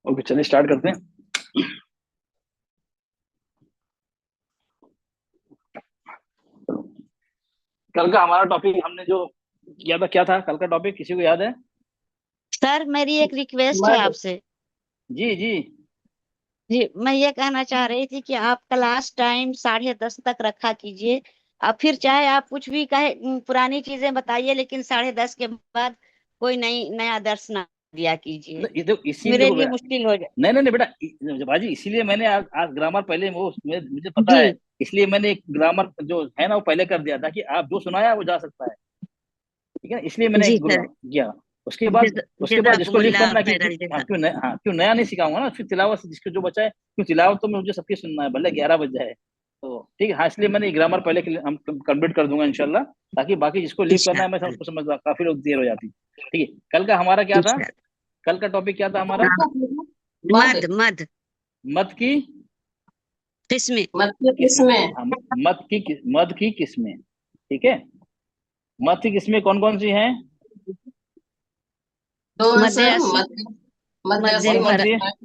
Okay, चलिए start करते हैं। कल का हमारा टॉपिक हमने जो किया था, क्या था कल का टॉपिक, किसी को याद है? सर, मेरी एक रिक्वेस्ट है मध। आपसे। जी जी। जी, मैं ये कहना चाह रही थी कि आप क्लास टाइम 10:30 तक रखा कीजिए। अब फिर चाहे आप कुछ भी कहे, पुरानी चीजें बताइए, लेकिन 10:30 के बाद कोई नया दर्श ना दिया कीजिए। ये तो इसीलिए मेरे देखो लिए बेटा। मुश्किल हो जाए। नहीं नहीं नहीं बेटा, बाजी इसीलिए मैंने आज ग्रामर पहले मुझे पता है। जी इसलिए मैंने एक ग्रामर जो है ना वो पहले कर दिया था कि आप जो सुनाया वो जा सकता है। ठीक है, इसलिए मैंने जी सर। किया। उसके बाद जिसको लीव जज़ाकुमुल्लाह करना खैरल जज़ा। क्यों नया नहीं सिखाऊंगा ना, फिर तिलावत से जिसको जो बचा है, क्यों तिलावत तो मुझे सबकी सुनना है, भले 11 बज जाए। तो ठीक है, हाँ, इसलिए मैंने ग्रामर पहले हम कंप्लीट कर दूंगा इंशाल्लाह। ताकि बाकी जिसको लीव करना है मैं उसको समझ, काफी लोग देर हो जाती। ठीक है, कल का हमारा क्या था? कल का टॉपिक क्या था हमारा? मध मध। मध मत की किस्में। मध के किस्में। किस्में। हाँ, मत की किस्में। ठीक है, मत की किस्में कौन कौन सी हैं? दो है मध्य सर। असली, मध्य मध्य मध्य असली, कौन कौन मध्य फर सी है? फ्राई।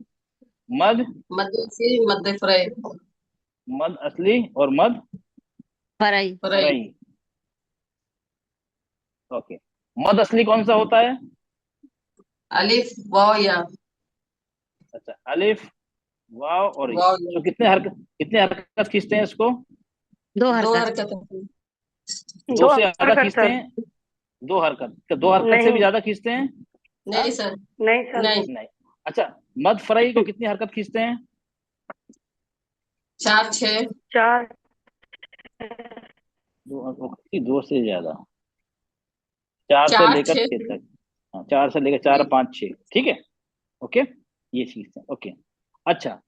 मद मध्य असली, मध्य फ्राई। मद असली और मद फरई। फ्राई। रई। ओके, मद असली कौन सा होता है? अलिफ वाव या। अच्छा, अलिफ वाव और ई। वाव या। तो कितने हरकत खींचते हैं इसको? दो दो हरकत। हरकत है। दो दो से ज्यादा हरकत खींचते सर। हैं? दो हरकत, क्या दो हरकत से भी नहीं, ज्यादा खींचते हैं? हाँ? नहीं सर। नहीं सर। नहीं। नहीं। अच्छा, मद फ्राई को कितनी हरकत खींचते हैं? चार छः। चार। दो से ज्यादा, चार से चार लेकर छः। छह तक। हाँ, चार से लेकर चार, पाँच, छः, ठीक है। ओके, ये चीज है। ओके, अच्छा,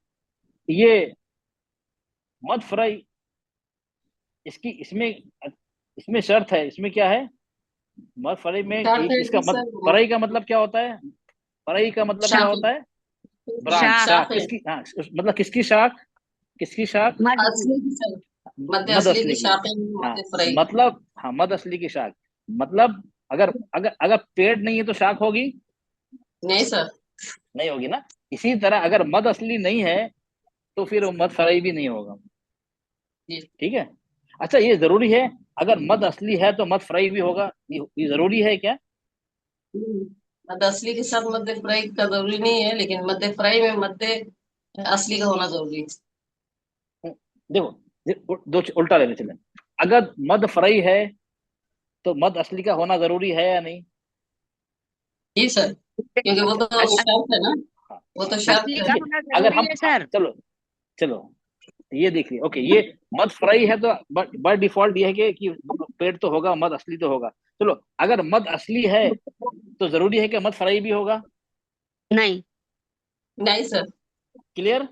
ये मद फ्राई, इसकी इसमें इसमें शर्त है, इसमें क्या है? मद फ्राई में चार थे इसका मत, सर। फ्राई का मतलब क्या होता है? फ्राई का मतलब क्या शाख। होता है? ब्रांच, शाख। शाख, शाख है। किसकी? हाँ, मतलब किसकी शाख? किसकी शाख? मध की। असली की सर। मध्य मद असली की असली की। शाख है। हाँ, मध्य फ्राई। मतलब हाँ, मद असली की शाख। मतलब अगर अगर अगर पेड़ नहीं है तो शाख होगी? नहीं सर। नहीं होगी ना। इसी तरह अगर मद असली नहीं है तो फिर वो मद फ्राई भी नहीं होगा। जी। ठीक है। अच्छा, ये जरूरी है? अगर मद असली है तो मद फ्राई भी होगा, ये जरूरी है क्या? मध्य असली के साथ मध्य फ्राई का जरूरी नहीं है, लेकिन मध्य फ्राई में मध्य असली का होना जरूरी है। देखो, दो उल्टा लेने चले। अगर मद फ्राई है तो मद असली का होना जरूरी है या नहीं? जी सर, क्योंकि वो अच्छा, तो शर्त है ना। हाँ वो तो हाँ, शर्त असली है। का ठीक है। होना अगर जरूरी हम है हाँ, सर। चलो चलो, ये देखिए। ओके, ये मद फ्राई है तो बाय डिफॉल्ट ये है कि पेड़ तो होगा, मद असली तो होगा। चलो, अगर मद असली है तो जरूरी है कि मद फ्राई भी होगा? नहीं। नहीं सर। क्लियर?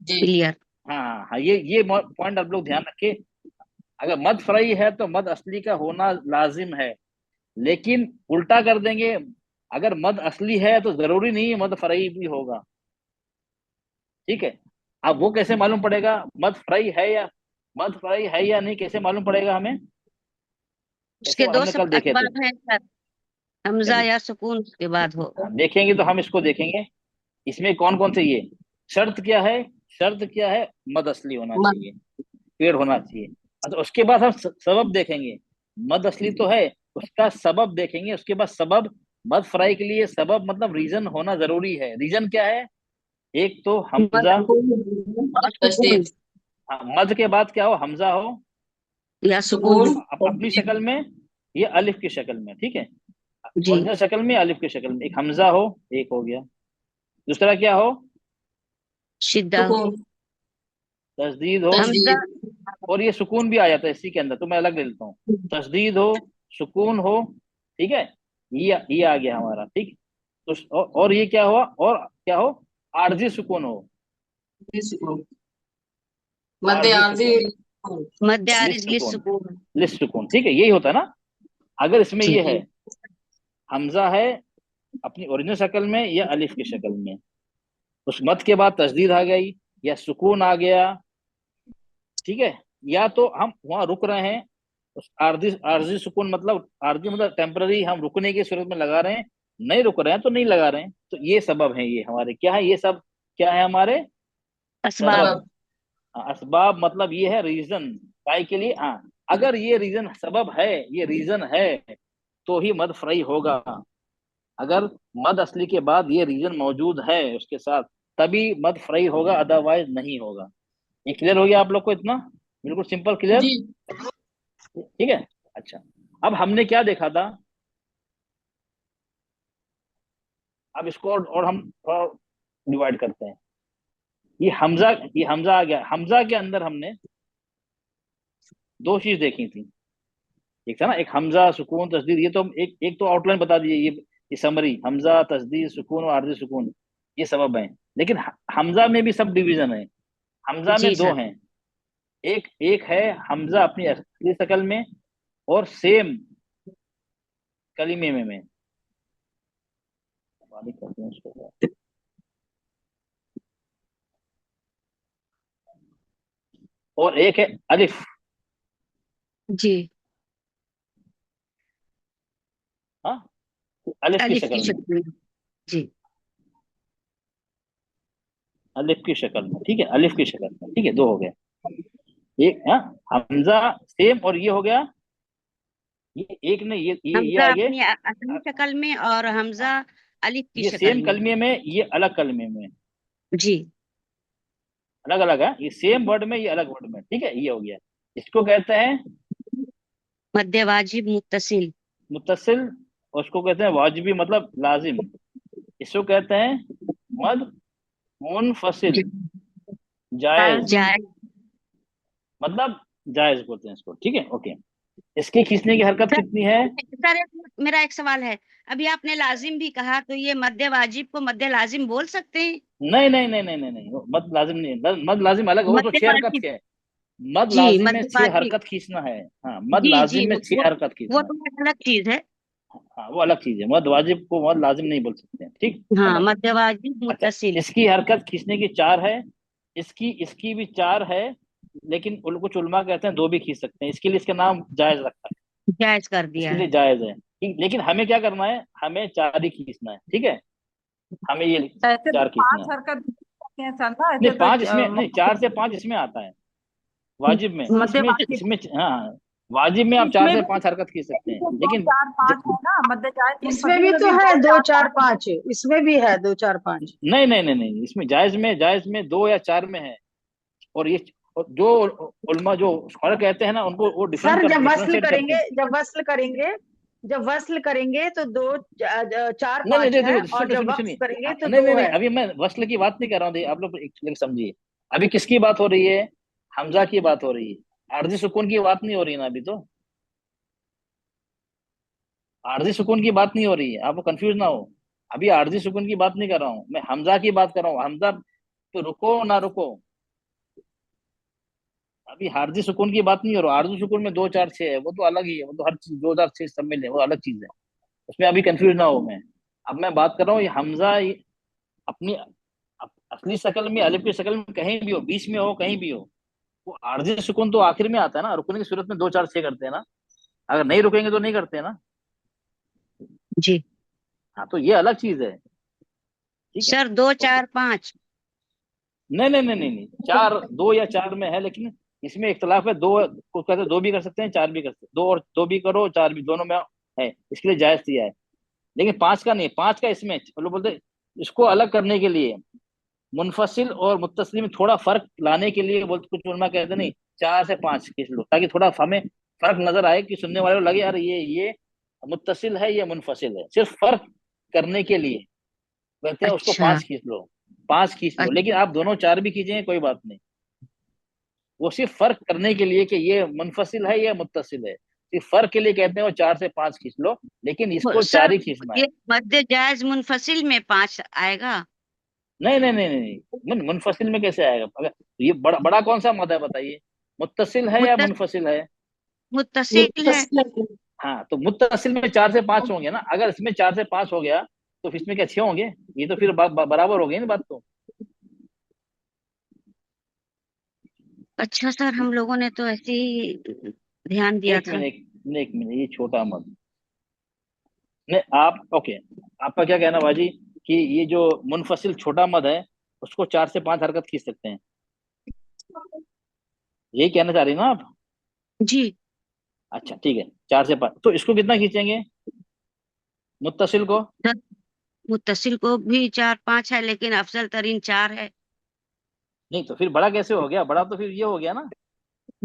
जी। क्लियर। हाँ हाँ हाँ, ये पॉइंट आप लोग ध्यान रखें। अगर मद फ्राई है तो मद असली का होना लाजिम है, लेकिन उल्टा कर देंगे, अगर मद असली है तो जरूरी नहीं है मद फ्राई भी होगा। ठीक है। अब वो कैसे मालूम पड़ेगा मद फ्राई है या नहीं, कैसे मालूम पड़ेगा हमें? कैसे उसके दो हमने सब कल देखे थे। असबाब हैं सर। हमजा चलिए, या सुकून उसके बाद हो। हाँ, देखेंगे तो हम इसको देखेंगे। इसमें कौन कौन से ये शर्त क्या है? शर्त क्या है? मद असली होना मत। चाहिए, पेड़ होना चाहिए। अच्छा, उसके बाद हम सबब देखेंगे। मद असली तो है, उसका सबब देखेंगे। उसके बाद सबब, मद फ्राई के लिए सबब मतलब रीजन होना जरूरी है। रीजन क्या है? एक तो मध हमजा। और सुकून। तशदीद। हाँ, मद के बाद क्या हो? हमजा हो, या सुकून। सुकून। अपनी शक्ल में, ये अलिफ की शक्ल में। ठीक है, जी। ओरिजिनल शक्ल में, अलिफ की शक्ल में। एक हमजा हो, एक हो गया। दूसरा क्या हो? शिद्दा हो। सुकून। तस्दीद हो। हमजा। तशदीद। और ये सुकून भी आ जाता है इसी के अंदर, तो मैं अलग ले लेता हूँ। तस्दीद हो, सुकून हो। ठीक है, ये आ गया हमारा। ठीक। तो और ये क्या हुआ? और क्या हो? आरजी सुकून हो। सुकून। मध्य आरजी आरजी। सुकून, मध्य लिस आरिज सुकून, सुकून। लिस सुकून। ठीक है, यही होता है ना। अगर इसमें जी। ये है, हमजा है अपनी ओरिजिनल शक्ल में या अलिफ की शक्ल में, उस मत के बाद तस्दीद आ गई या सुकून आ गया। ठीक है, या तो हम वहां रुक रहे हैं, उस आरजी आरजी सुकून मतलब आरजी मतलब टेम्पररी, हम रुकने की सूरत में लगा रहे हैं, नहीं रुक रहे हैं तो नहीं लगा रहे हैं। तो ये सबब है, ये हमारे क्या है, ये सब क्या है हमारे असबाब। सबब। असबाब मतलब ये है रीजन, काय के लिए। हाँ, अगर ये रीजन सबब है, ये रीजन है, तो ही मद फ्राई होगा। अगर मद असली के बाद ये रीजन मौजूद है उसके साथ, तभी मद फ्राई होगा, अदरवाइज नहीं होगा। ये क्लियर हो गया आप लोग को इतना? बिल्कुल सिंपल, क्लियर। जी। ठीक है। अच्छा, अब हमने क्या देखा था, अब इसको और हम थोड़ा डिवाइड करते हैं। ये हमजा आ गया। हमजा के अंदर हमने दो चीज देखी थी। एक था ना, एक हमजा, सुकून, तस्दीद। ये तो हम एक तो आउटलाइन बता दीजिए, ये समरी, हमजा, तस्दीद, सुकून और आरजी सुकून, ये सबब है। लेकिन हमजा में भी सब डिवीजन है। हमजा में जी दो सर। हैं। एक एक है हमजा अपनी असली शक्ल में, और सेम कलीमे में बालिक करते हैं उसको। और एक है अलिफ। जी, हाँ, अलिफ की अलिफ शक्ल की में। शक्ल में। जी। अलिफ की शक्ल में, ठीक है, अलिफ की शक्ल में, ठीक है, दो हो गए। एक हाँ, हमजा सेम, और ये हो गया, ये एक ने ये हमजा आगे। अपनी असली शक्ल में और हमजा हाँ, अलिफ की ये शक्ल सेम में। कलमे में, ये अलग कलमे में। जी। अलग अलग है, ये सेम वर्ड में, ये अलग वर्ड में, ठीक है, ये हो गया। इसको कहते हैं मध्य वाजिब मुत्तसिल। मुत्तसिल, और उसको कहते हैं वाजिबी, मतलब लाजिम। इसको कहते हैं मद मुनफसिल, जायज, जायज। मतलब जायज बोलते हैं इसको, ठीक है, ओके। इसकी खींचने की हरकत सर, कितनी है? मेरा एक सवाल है। अभी आपने लाजिम भी कहा, तो ये मध्य वाजिब को मध्य लाजिम बोल सकते हैं? नहीं नहीं नहीं नहीं नहीं नहीं, वो मद लाजिम नहीं है। मद लाजिम अलग है, वो तो मध्य छह हरकत वाजिब। के है। मद जी, लाजिम में मध्य छह वाजिब। हरकत खींचना है। हाँ, मद जी जी, लाजिम में छह हरकत वो खींचना है। तो एक अलग चीज है। हाँ, वो अलग चीज है। मद वाजिब को मद लाजिम नहीं बोल सकते हैं, ठीक, हाँ, अलग है। मध्य वाजिब अच्छा, मुत्तसिल। इसकी हरकत खींचने की चार है। इसकी इसकी भी चार है, लेकिन कुछ उलमा कहते हैं दो भी खींच सकते हैं। इसके लिए इसका नाम जायज रखा है। जायज कर दिया इसके लिए है। जायज है, ठीक। लेकिन हमें क्या करना है, हमें चार ही खींचना है, ठीक है। हमें ये ऐसे तो चार खींचना पांच है। हरकत भी करते हैं सर ना, नहीं, ऐसे तो पांच इसमें नहीं, चार से पांच इसमें आता है, वाजिब में। मध्य इसमें वाजिब। इसमें हाँ हाँ, वाजिब में आप चार इसमें से भी पांच हरकत खींच सकते हैं, तो दो लेकिन चार ज, पांच है ना, मध्य जायज इसमें मुनफसिल भी में तो भी है दो दो चार चार पांच। पांच, इसमें भी है दो चार पांच। नहीं नहीं नहीं नहीं, इसमें जायज में दो या चार में है। और ये, और जो उलमा जो स्कॉलर कहते हैं ना, उनको वो सर जब वस्ल डिफरेंशिएट करते करेंगे, हैं। जब वस्ल करेंगे तो दो चार नहीं नहीं, पांच देखो है, देखो, और सुनिए जब सुनिए वक्फ सुनिए। करेंगे तो नहीं नहीं दो नहीं, है। अभी मैं वस्ल की बात नहीं कर रहा हूँ, आप लोग एक समझिए। अभी किसकी बात हो रही है? हमजा की बात हो रही है, आरजी सुकून की बात नहीं हो रही है ना अभी तो। आरजी सुकून की बात नहीं हो रही है, आपको कंफ्यूज ना हो। अभी आरजी सुकून की बात नहीं कर रहा हूँ मैं, हमजा की बात कर रहा हूँ। हमजा तो रुको ना रुको, अभी हार्जी सुकून की बात नहीं हो रहा। आरजू सुकून में दो चार छह है, वो तो अलग ही है, वो तो हर चीज दो चार छह सब मिले, वो अलग चीज है। उसमें अभी कंफ्यूज ना हो मैं। अब मैं बात कर रहा हूँ, ये हमजा अपनी असली शक्ल में, अलिफ की शक्ल में, कहीं भी हो, बीच में हो, कहीं भी हो, वो आरजी सुकून तो आखिर में आता है ना। रुकने की सूरत में दो चार छह करते हैं ना, अगर नहीं रुकेंगे तो नहीं करते हैं ना। जी हाँ, तो ये अलग चीज है, ठीक है, सर, दो ओके। चार पांच। नहीं नहीं नहीं नहीं नहीं, चार, दो या चार में है, लेकिन इसमें इख्तलाफ है। दो को कहते हैं, दो भी कर सकते हैं, चार भी कर सकते हैं। दो और दो भी करो, चार भी, दोनों में है, इसके लिए जायज दिया है। लेकिन पांच का नहीं, पांच का इसमें लोग बोलते हैं, इसको अलग करने के लिए, मुनफसिल और मुत्तसिल में थोड़ा फर्क लाने के लिए बोलते, कुछ उलमा कहते हैं नहीं, चार से पांच खींच लो, ताकि थोड़ा हमें फर्क नजर आए, कि सुनने वाले को लगे यार ये मुत्तसिल है, ये मुनफसिल है। सिर्फ फर्क करने के लिए कहते हैं उसको अच्छा। पांच खींच लो, पांच खींच लो। लेकिन आप दोनों चार भी खींचे कोई बात नहीं, वो सिर्फ फर्क करने के लिए कि ये मुनफसिल है, ये मुत्तसिल है, सिर्फ फर्क के लिए कहते हैं वो चार से पांच खींच लो, लेकिन इसको चार सर, ही खींचना है। ये मध्य जायज मुनफसिल में पांच आएगा? नहीं नहीं नहीं नहीं, मुनफसिल में कैसे आएगा? अगर ये बड़ा कौन सा मद है बताइए, मुत्तसिल है या मुत्तस मुनफसिल है? मुत्तसिल है। मुत्तसिल। हाँ, तो मुत्तसिल में चार से पांच होंगे ना। अगर इसमें चार से पांच हो गया, तो इसमें क्या छह होंगे? ये तो फिर बराबर हो गई ना बात तो। अच्छा सर, हम लोगों ने तो ऐसे ही ध्यान दिया एक था। मिनट, एक मिनट, ये छोटा मद, नहीं आप, ओके, आपका क्या कहना बाजी कि ये जो मुनफसिल छोटा मद है उसको 4 से 5 हरकत खींच सकते हैं, यही कहना चाह रही ना आप? जी। अच्छा ठीक है, 4 से 5, तो इसको कितना खींचेंगे मुत्तसिल को? सर, मुत्तसिल को भी 4 5 है, लेकिन अफजल तरीन 4 है। नहीं तो फिर बड़ा कैसे हो गया? बड़ा तो फिर ये हो गया ना।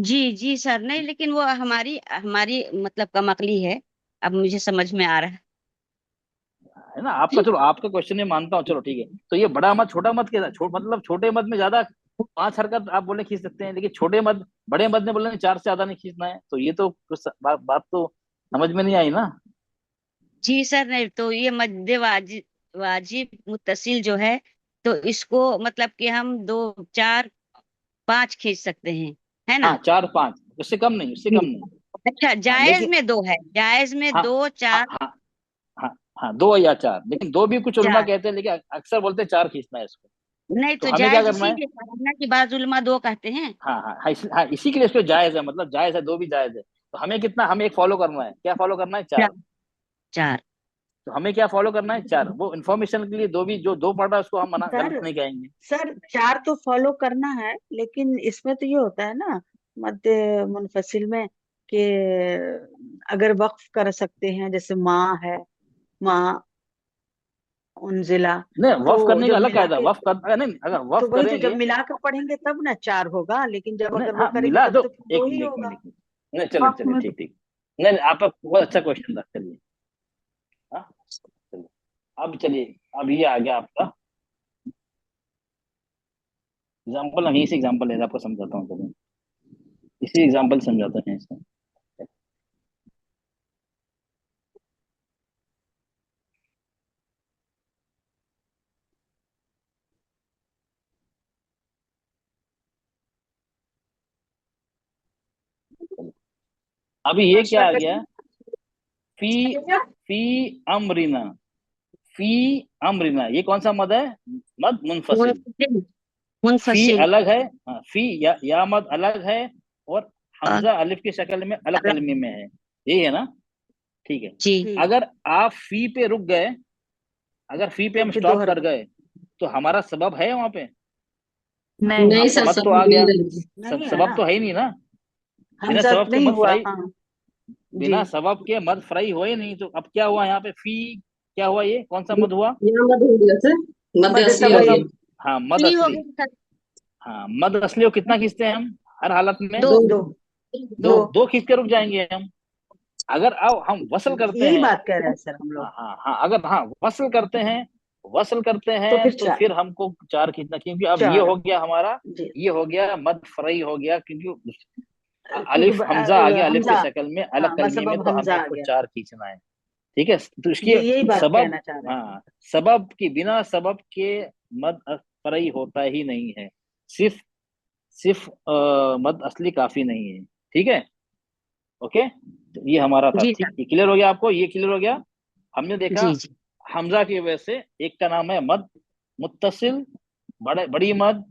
जी जी सर, नहीं लेकिन वो हमारी हमारी मतलब कमकली है। अब मुझे समझ में आ रहा है। है ना आपका, चलो आपका क्वेश्चन ये मानता हूँ, चलो ठीक है। तो ये बड़ा मद छोटा मद के मतलब छोटे मद में ज्यादा 5 हरकत आप बोले खींच सकते हैं, लेकिन छोटे मद बड़े मद ने बोले 4 से ज्यादा नहीं खींचना है, तो ये तो कुछ बात तो समझ में नहीं आई ना। जी सर, नहीं तो ये मद्दे वाजिब वाजिब मुत्तसिल जो है, तो इसको मतलब कि हम 2 4 5 खींच सकते हैं, है हाँ ना? 4 5, उससे कम नहीं, उससे जी। कम नहीं। अच्छा, हाँ जायज लेकिन में 2 है, जायज में हाँ 2 4 हाँ हाँ हाँ 2 या 4, लेकिन 2 भी कुछ उलमा 4। कहते हैं, लेकिन अक्सर बोलते हैं 4 खींचना है इसको। नहीं तो तो हमें क्या जायज करना है? इसीलिए कहा ना कि बाज़ उलमा 2 कहते हैं। हाँ, इसी के लिए इसको जायज है, मतलब जायज है, 2 भी जायज है। तो हमें कितना, हमें एक फॉलो करना है, क्या फॉलो करना है? 4। 4। तो हमें क्या फॉलो करना है? 4। वो इन्फॉर्मेशन के लिए 2 भी, जो 2 पढ़ रहा है उसको हम मना गलत सर नहीं कहेंगे। सर 4 तो फॉलो करना है, लेकिन इसमें तो ये होता है ना मध्य मुनफसिल में कि अगर वक्फ कर सकते हैं, जैसे माँ है, माँ उनजिला, नहीं, तो वफ करने का जब अलग मिला कायदा, के, वफ कर, अगर नहीं, अगर तो वफ वही तो, जब करेंगे। मिला कर पढ़ेंगे तब ना 4 होगा, लेकिन जब नहीं अगर वो हाँ करेंगे मिला तब तो, तो एक 2 ही मिनट, एक मिनट, होगा। एक मिनट। नहीं चलो वक्त चलिए, में ठीक ठीक। नहीं नहीं, आपका बहुत अच्छा क्वेश्चन था, चलिए। हाँ चलिए, अब चलिए, अब ये आ गया आपका एग्जाम्पल। हम इसी एग्जाम्पल है आपको समझाता हूँ, चलिए इसी एग्जाम्पल समझाते हैं इसको। अभी ये क्या आ गया? फी फी अमरिना, फी अमरिना, ये कौन सा मद है? मद मुनफसिल। मुनफसिल। फी मुनफसिल। अलग है, हाँ, फी या मद अलग है, और और हमजा अलिफ की शक्ल में अलग अलग। कलमे में है, यही है ना? ठीक है। जी। जी। अगर आप फी पे रुक गए, अगर फी पे तो हम फिर 2 स्टॉप कर हरकत। गए, तो हमारा सबब है वहां पे? नहीं। नहीं सर, मद सब तो आ गया, नहीं। नहीं है सबब ना, तो है ही नहीं ना। बिना हमजा सबब के नहीं मद हुआ, फ्राई, हाँ। जी। बिना सबब के मद फ्राई हो ही नहीं, तो अब क्या हुआ यहाँ पे? फी क्या हुआ? ये कौन सा मद हुआ? यहाँ मत हो गया सर, मध्य मध्य असली कौन हो सा? तबई। गया। हाँ मद फ्री हो असली। गई सर। हाँ मद असली को कितना खींचते हैं हम हर हालत में? 2। 2। 2। 2। 2 खींच के रुक जाएंगे हम। अगर अब हम वसल करते यही हैं, बात कह रहे हैं सर हम लोग। हाँ अगर हाँ वसल करते हैं, वसल करते तो हैं, फिर तो 4। फिर हमको 4 खींचना, क्योंकि अब ये 4। हो गया हमारा, जी। ये हो गया मद फ्राई हो गया, क्योंकि क्योंकि अलिफ हमजा आ गया, अलिफ हमजा, की शक्ल में अलग हाँ, कलमे में, मसबब तो हमें हमजा आ उसको गया। 4 खींचना है। ठीक है, तो इसकी जी, यही बात सबब, कहना चाह रहे हैं। हाँ सबब की, बिना सबब के मद फरई होता ही नहीं है। सिर्फ सिर्फ मद असली काफी नहीं है। ठीक है, ओके। तो ये हमारा था, जी ठीक, सर। ये क्लियर हो गया आपको? ये क्लियर हो गया? हमने देखा जी जी। हमजा की वजह से एक का नाम है मद मुत्तसिल, बड़ी मद,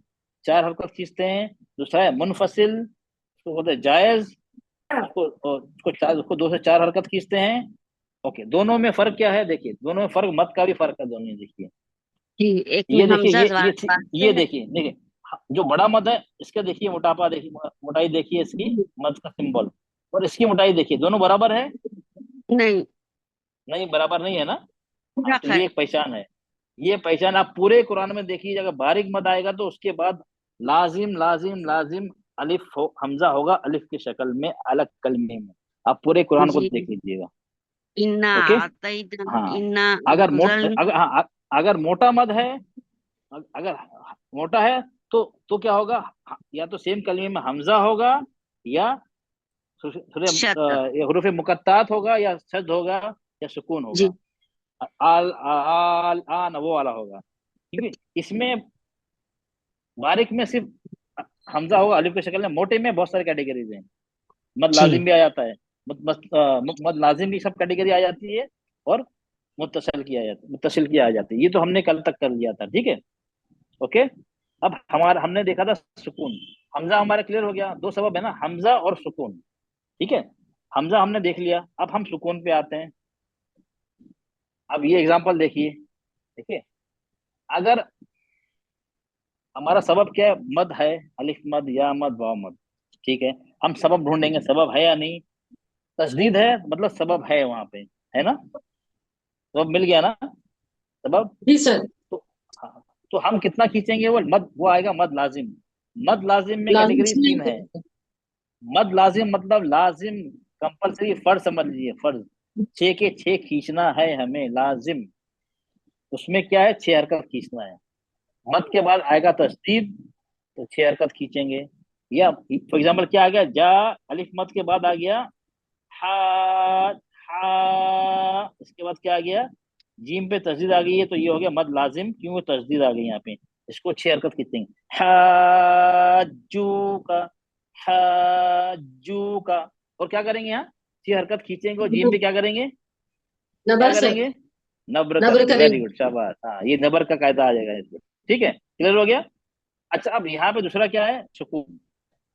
4 हरकत खींचते हैं। दूसरा है मुनफसिल, उसको बोलते हैं जायज, उसको 2 से 4 हरकत खींचते हैं। ओके, दोनों में फर्क क्या है? देखिए दोनों में फर्क, मत का भी फर्क है दोनों में, देखिए। जी, एक में ये देखिए, हमजा ये वास्ते है। देखिए, देखिए जो बड़ा मद है इसका देखिए मोटापा, देखिए मोटाई देखिए इसकी, मद का सिंबल, और इसकी मोटाई देखिए, दोनों बराबर है? नहीं, नहीं बराबर नहीं है ना। हाँ फर्क तो है। ये एक पहचान है, ये पहचान आप पूरे कुरान में देखिए, अगर बारीक मद आएगा तो उसके बाद लाजिम लाजिम लाजिम हमजा होगा अलिफ की शक्ल में अलग कलमे में। आप पूरे कुरान को जी। देख लीजिएगा। इन्ना ओके, आतैना, हाँ इन्ना अगर अंजलना। हाँ, अगर मोटा मद है, अगर मोटा है, तो क्या होगा? या तो सेम कलमे में हमजा होगा, या शत। हरूफ मुकत्तात होगा, या शद होगा, या सुकून होगा। जी आल आल आन वो वाला होगा, क्योंकि इसमें बारीक में सिर्फ हमजा होगा अलिफ की शक्ल में। मोटे में बहुत सारी कैटेगरीज हैं, मद जी लाजिम भी आ जाता है, मद लाजिम भी सब कैटेगरी आ जाती है, और मुत्तसिल की आ जाती है। ये तो हमने कल तक कर लिया था, ठीक है, ओके। अब हमारा, हमने देखा था सुकून, हमजा हमारा क्लियर हो गया, 2 सबब है ना, हमजा और सुकून। ठीक है, हमजा हमने देख लिया, अब हम सुकून पे आते हैं। अब ये एग्जांपल देखिए, देखिए अगर हमारा सबब क्या है, मद है, अलिफ मद, या मद, वाव मद, ठीक है। हम सबब ढूंढेंगे, सबब है या नहीं। तस्दीद है मतलब सबब है वहां पे, है ना, सबब मिल गया ना, सबब। जी सर। तो हाँ, तो हम कितना खींचेंगे, वो मद, वो आएगा मद लाजिम। मद लाजिम में लाजिम कैटेगरी से नहीं तीन है। होता। मद लाजिम मतलब लाजिम, कंपलसरी, फर्ज समझ लीजिए, फर्ज। छह के छह खींचना है हमें, लाजिम। उसमें क्या है, छह हरकत खींचना है। मद के बाद आएगा तस्दीद, तो छह हरकत खींचेंगे। या फॉर एग्जाम्पल क्या आ गया, जा, अलिफ मद के बाद आ गया हा, हा, इसके बाद क्या आ गया, जीम पे तस्दीद आ गई है, तो ये हो गया मद लाजिम, क्यों तस्दीद आ गई यहाँ पे। इसको छह हरकत खींचेंगे, हाजू का, हाजू का। और क्या करेंगे यहाँ, छह हरकत खींचेंगे और जीम पे क्या करेंगे, क्या नबर सर। करेंगे, नब्र नबर करेंगे। वेरी करेंगे। गुड, शाबाश, हाँ ये नबर का कायदा आ जाएगा इसमें। ठीक है, क्लियर हो गया। अच्छा, अब यहाँ पे दूसरा क्या है, सुकून।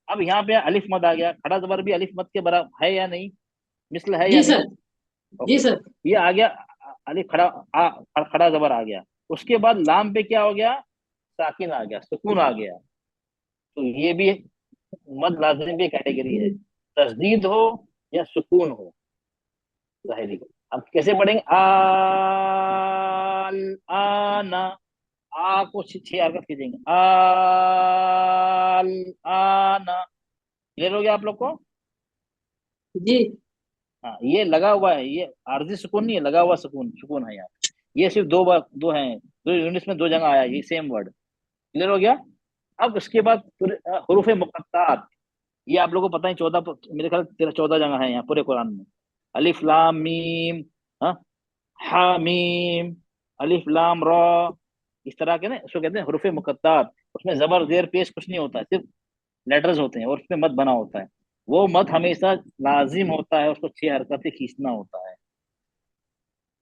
अब यहाँ पे अलिफ मद आ गया, खड़ा जबर भी अलिफ मद के बराबर है या नहीं, मिसल है या जी नहीं। सर। जी ओके, सर। ये आ गया, अलिफ खड़ा, खड़ा जबर आ गया। उसके बाद लाम पे क्या हो गया, साकिन आ गया, सुकून आ गया। तो ये भी मद लाजिम की कैटेगरी है, तस्दीद हो या सुकून हो, जाहिरी को। अब कैसे पढ़ेंगे, आना, आ को छह हरकत खींचेंगे, आना। क्लियर हो गया आप लोग को। जी। हाँ, ये लगा हुआ है, ये आरजी सुकून नहीं है, लगा हुआ सुकून, सुकून है यहाँ। ये सिर्फ दो बार, दो हैं, दो यूनिट्स में दो जगह आया ये सेम वर्ड। क्लियर हो गया। अब उसके बाद हरूफ मुकत्तात, ये आप लोगों को पता है, 14, मेरे ख्याल 13-14 जगह है यहाँ पूरे कुरान में। अलिफ लाम मीम, हाँ, हा मीम, अलिफ लाम रा, इस तरह के ना, इसको कहते हैं हरूफ मुकत्तात। उसमें जबर जेर पेश कुछ नहीं होता है, सिर्फ लेटर्स होते हैं, और उसमें मद बना होता है। वो मद हमेशा लाजिम होता है, उसको छह हरकतें खींचना होता है।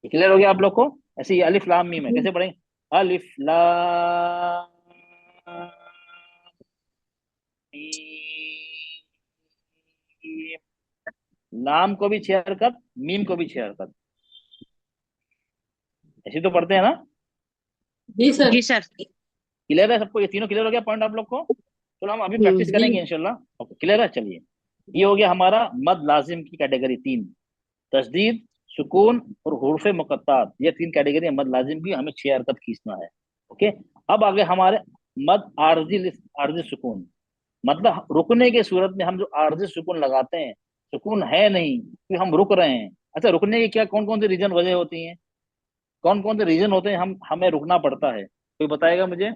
क्लियर हो गया आप लोग को। ऐसे ही अलिफ लाम मीम है, कैसे पढ़ेंगे, अलिफ लाम मीम। लाम को भी छह हरकत, मीम को भी छह हरकत, ऐसे तो पढ़ते हैं ना। जी सर। जी सर। क्लियर है सबको, ये तीनों क्लियर हो गया पॉइंट आप लोग को। चलो हम अभी प्रैक्टिस जी। करेंगे इंशाल्लाह। ओके, क्लियर है, चलिए। ये हो गया हमारा मद लाजिम की कैटेगरी तीन, तस्दीद, सुकून और हुर्फ मुकत्तात। ये तीन कैटेगरी है मद लाजिम की, हमें छह हरकत खींचना है। ओके, अब आगे हमारे मद आरजी, आरजी सुकून, मतलब रुकने के सूरत में हम जो आरजी सुकून लगाते हैं, सुकून है नहीं कि हम रुक रहे हैं। अच्छा, रुकने के क्या कौन कौन से रीजन वजह होती हैं, कौन कौन से रीजन होते हैं हम हमें रुकना पड़ता है, कोई बताएगा मुझे।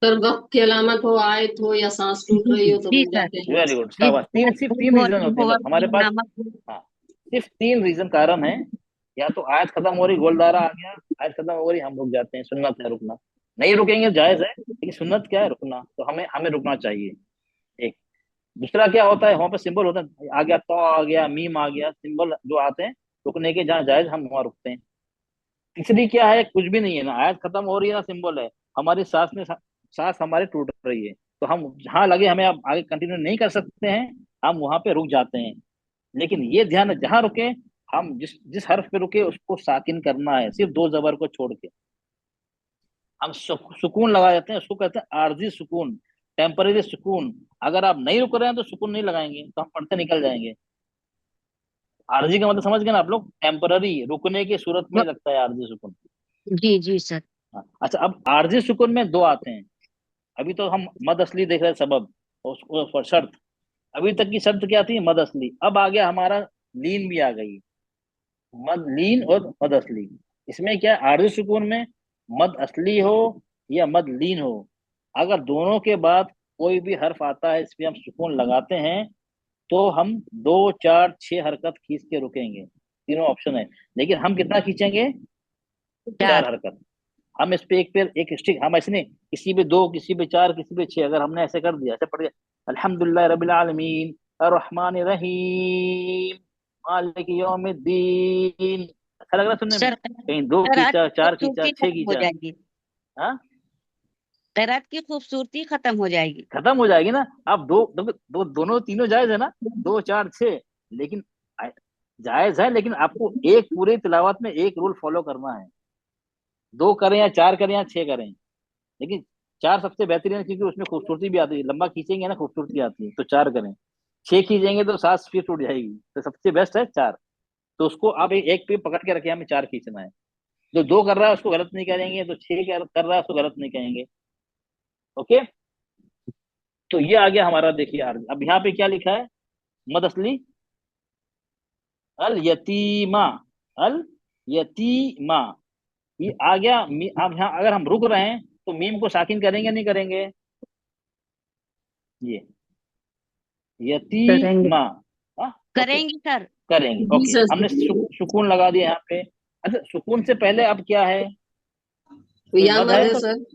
सर वक्त की अलामत हो, आयत हो, या सांस टूट रही हो तो जी रुक सर। जाते हैं। वेरी गुड, जी, शाबाश, तीन, सिर्फ तीन रीजन होते हैं बस हमारे पास। नमक। हाँ, सिर्फ तीन रीजन कारण है। या तो आयत खत्म हो रही, गोलदारा आ गया, आयत खत्म हो रही, हम रुक जाते हैं, सुन्नत है रुकना। नहीं रुकेंगे जायज है, लेकिन सुन्नत क्या है, रुकना, तो हमें हमें रुकना चाहिए। एक, दूसरा क्या होता है, वहां पे सिंबल होता है, आ गया तो, आ गया मीम, आ गया, सिंबल जो आते हैं रुकने के, जहाँ जायज हम वहां रुकते हैं। तीसरी क्या है, कुछ भी नहीं है, ना आयत खत्म हो रही है ना सिंबल है, हमारी सांस में सांस हमारी टूट रही है, तो हम जहाँ लगे हमें अब आगे कंटिन्यू नहीं कर सकते हैं, हम वहां पे रुक जाते हैं। लेकिन ये ध्यान है, जहां रुके, हम जिस जिस हर्फ पे रुके उसको साकिन करना है, सिर्फ दो जबर को छोड़ के। हम सुकून लगा देते हैं, उसको कहते हैं आरजी सुकून, टेम्पररी सुकून। अगर आप नहीं रुक रहे हैं तो सुकून नहीं लगाएंगे, तो हम पढ़ते निकल जाएंगे। आरजी का मतलब समझ गए ना आप लोग, टेम्पररी, रुकने की सूरत में लगता है आरजी सुकून। जी जी सर। हाँ, अच्छा, अब आरजी सुकून में दो आते हैं। अभी तो हम मद असली देख रहे हैं, सबब और उसको शर्त। अभी तक की शर्त क्या थी, मद असली। अब आ गया हमारा लीन भी आ गई, मद लीन और मद असली। इसमें क्या है, आरजी सुकून में मद असली हो या मद लीन हो, अगर दोनों के बाद कोई भी हर्फ आता है, इस पे हम सुकून लगाते हैं, तो हम 2, 4, 6 हरकत खींच के रुकेंगे। तीनों ऑप्शन है, लेकिन हम कितना खींचेंगे, 4 हरकत। हम इस पे एक पे एक स्टिक, हम ऐसे नहीं, किसी पे दो, किसी पे चार, किसी पे छह, अगर हमने ऐसे कर दिया, ऐसे पढ़ दिया, अल्हम्दुलिल्लाह रब्बिल आलमीन अर्रहमानिर रहीम मालिक यौमिद्दीन, अच्छा लग रहा है सुनने में। सर, कहीं दो खैरात खींचा, की चार खींचा, खूबसूरती छह खत्म हो खींचा, जाएगी। हाँ, खैरात की खूबसूरती खत्म हो जाएगी। खत्म हो जाएगी ना। अब दो, दोनों तीनों जायज है ना, 2, 4, 6, लेकिन जायज है, लेकिन आपको एक पूरी तिलावत में एक रूल फॉलो करना है। 2 करें या 4 करें या 6 करें, लेकिन 4 सबसे बेहतरीन है, क्योंकि उसमें खूबसूरती भी आती है। लंबा खींचेंगे ना खूबसूरती आती है, तो 4 करें। 6 खींचेंगे तो सांस फिर टूट जाएगी, तो सबसे बेस्ट है 4। तो उसको आप एक पे पकड़ के रखे, हमें 4 खींचना है। जो 2 कर रहा है उसको गलत नहीं करेंगे, जो 6 कर रहा है उसको गलत नहीं कहेंगे। ओके, तो ये आ गया हमारा। देखिए यार, अब यहाँ पे क्या लिखा है? मद असली, अल यतीमा, अल यतीमा, ये आ गया। अब यहाँ अगर हम रुक रहे हैं तो मीम को साकिन करेंगे नहीं करेंगे? ये करेंगे। यतीमा, हाँ ओके, करेंगे सर। करेंगे। जी ओके, सर। हमने सुकून लगा दिया यहाँ पे। अच्छा, सुकून से पहले अब क्या है? तो कोई या मद मद है? है सर,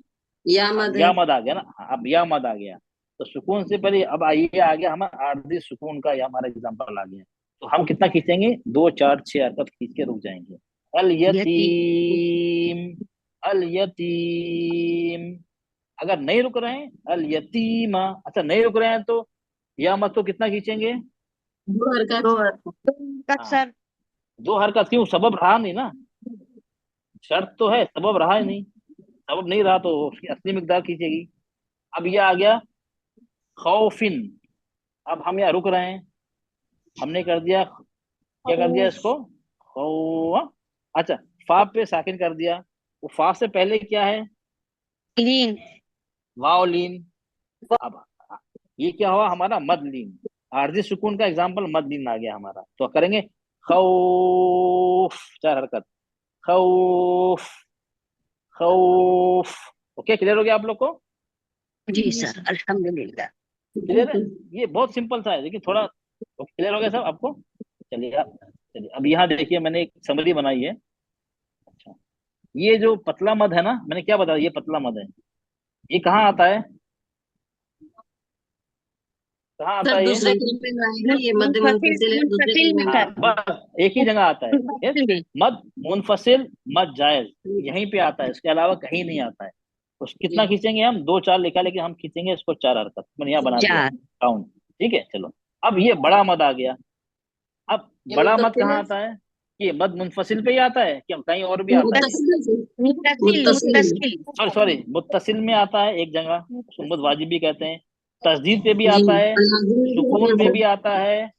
या अब मद है। या मद आ गया ना, हाँ, अब या मद आ गया। तो सुकून से पहले अब आइए आ गया हमारा आरजी सुकून का, या हमारा एग्जाम्पल आ गया। तो हम कितना खींचेंगे? 2 4 6 हरकत खींच के रुक जाएंगे। अल यती यतीम, अल यतीम। अगर नहीं रुक रहे हैं, अल यतीमा। अच्छा, नहीं रुक रहे हैं तो या मत को कितना खींचेंगे? 2 हरकत। दो है। तक हाँ, सर। 2 हरकत। क्यों? सबब रहा नहीं ना, शर्त तो है, सबब रहा ही नहीं। सबब नहीं रहा तो उसकी असली मिकदार खींचेगी। अब ये आ गया खौफिन। अब हम यहाँ रुक रहे हैं, हमने कर दिया, क्या कर दिया इसको? खौ, अच्छा, फा पे साकिन कर दिया। वो फा से पहले क्या है? क्लीन। वाव लीन। अब ये क्या हुआ हमारा? मद लीन। आरजी सुकून का एग्जाम्पल मद लीन आ गया हमारा। तो करेंगे खौफ, 4 हरकत। खौफ, खौफ। ओके, क्लियर हो गया आप लोग को? जी सर, अल्हम्दुलिल्लाह। क्लियर है? ये बहुत सिंपल सा है, लेकिन थोड़ा क्लियर हो गया सब आपको? चलिए चलिए, अब यहाँ देखिए, मैंने एक समरी बनाई है। अच्छा, ये जो पतला मद है ना, मैंने क्या बताया? ये पतला मद है। ये कहाँ आता है? कहाँ आता सर है ये? दूसरे क्रम में आएगा, ये मध्य मुनफसिल मुनफसिल है, दूसरे मुनफसिल क्रम में में हाँ, सर। बस एक ही जगह आता है। यस, मुनफसिल में। मद मुनफसिल, मद जायज, आएगा। यहीं पे आता है, इसके अलावा कहीं नहीं आता है। उस कितना जी। खींचेंगे हम? 2 4 लिखा, लेकिन हम खींचेंगे इसको 4 हरकत। मैंने यहाँ बना दिया 4। काउंट। ठीक है, चलो। अब ये बड़ा मद आ गया। अब ये बड़ा मद मुत्तसिल कहाँ है। आता है? ये मद मुनफसिल पे ही आता है कि कहीं और भी आता है? मुत्तसिल मुत्तसिल। मुत्तसिल मुत्तसिल। मुत्तसिल। सॉरी सॉरी, मुत्तसिल में आता है एक जगह, उसको मुद वाजिब भी कहते हैं। तस्दीद पे भी जी, आता है, लाजिम भी सुकून है पे सर। भी आता है।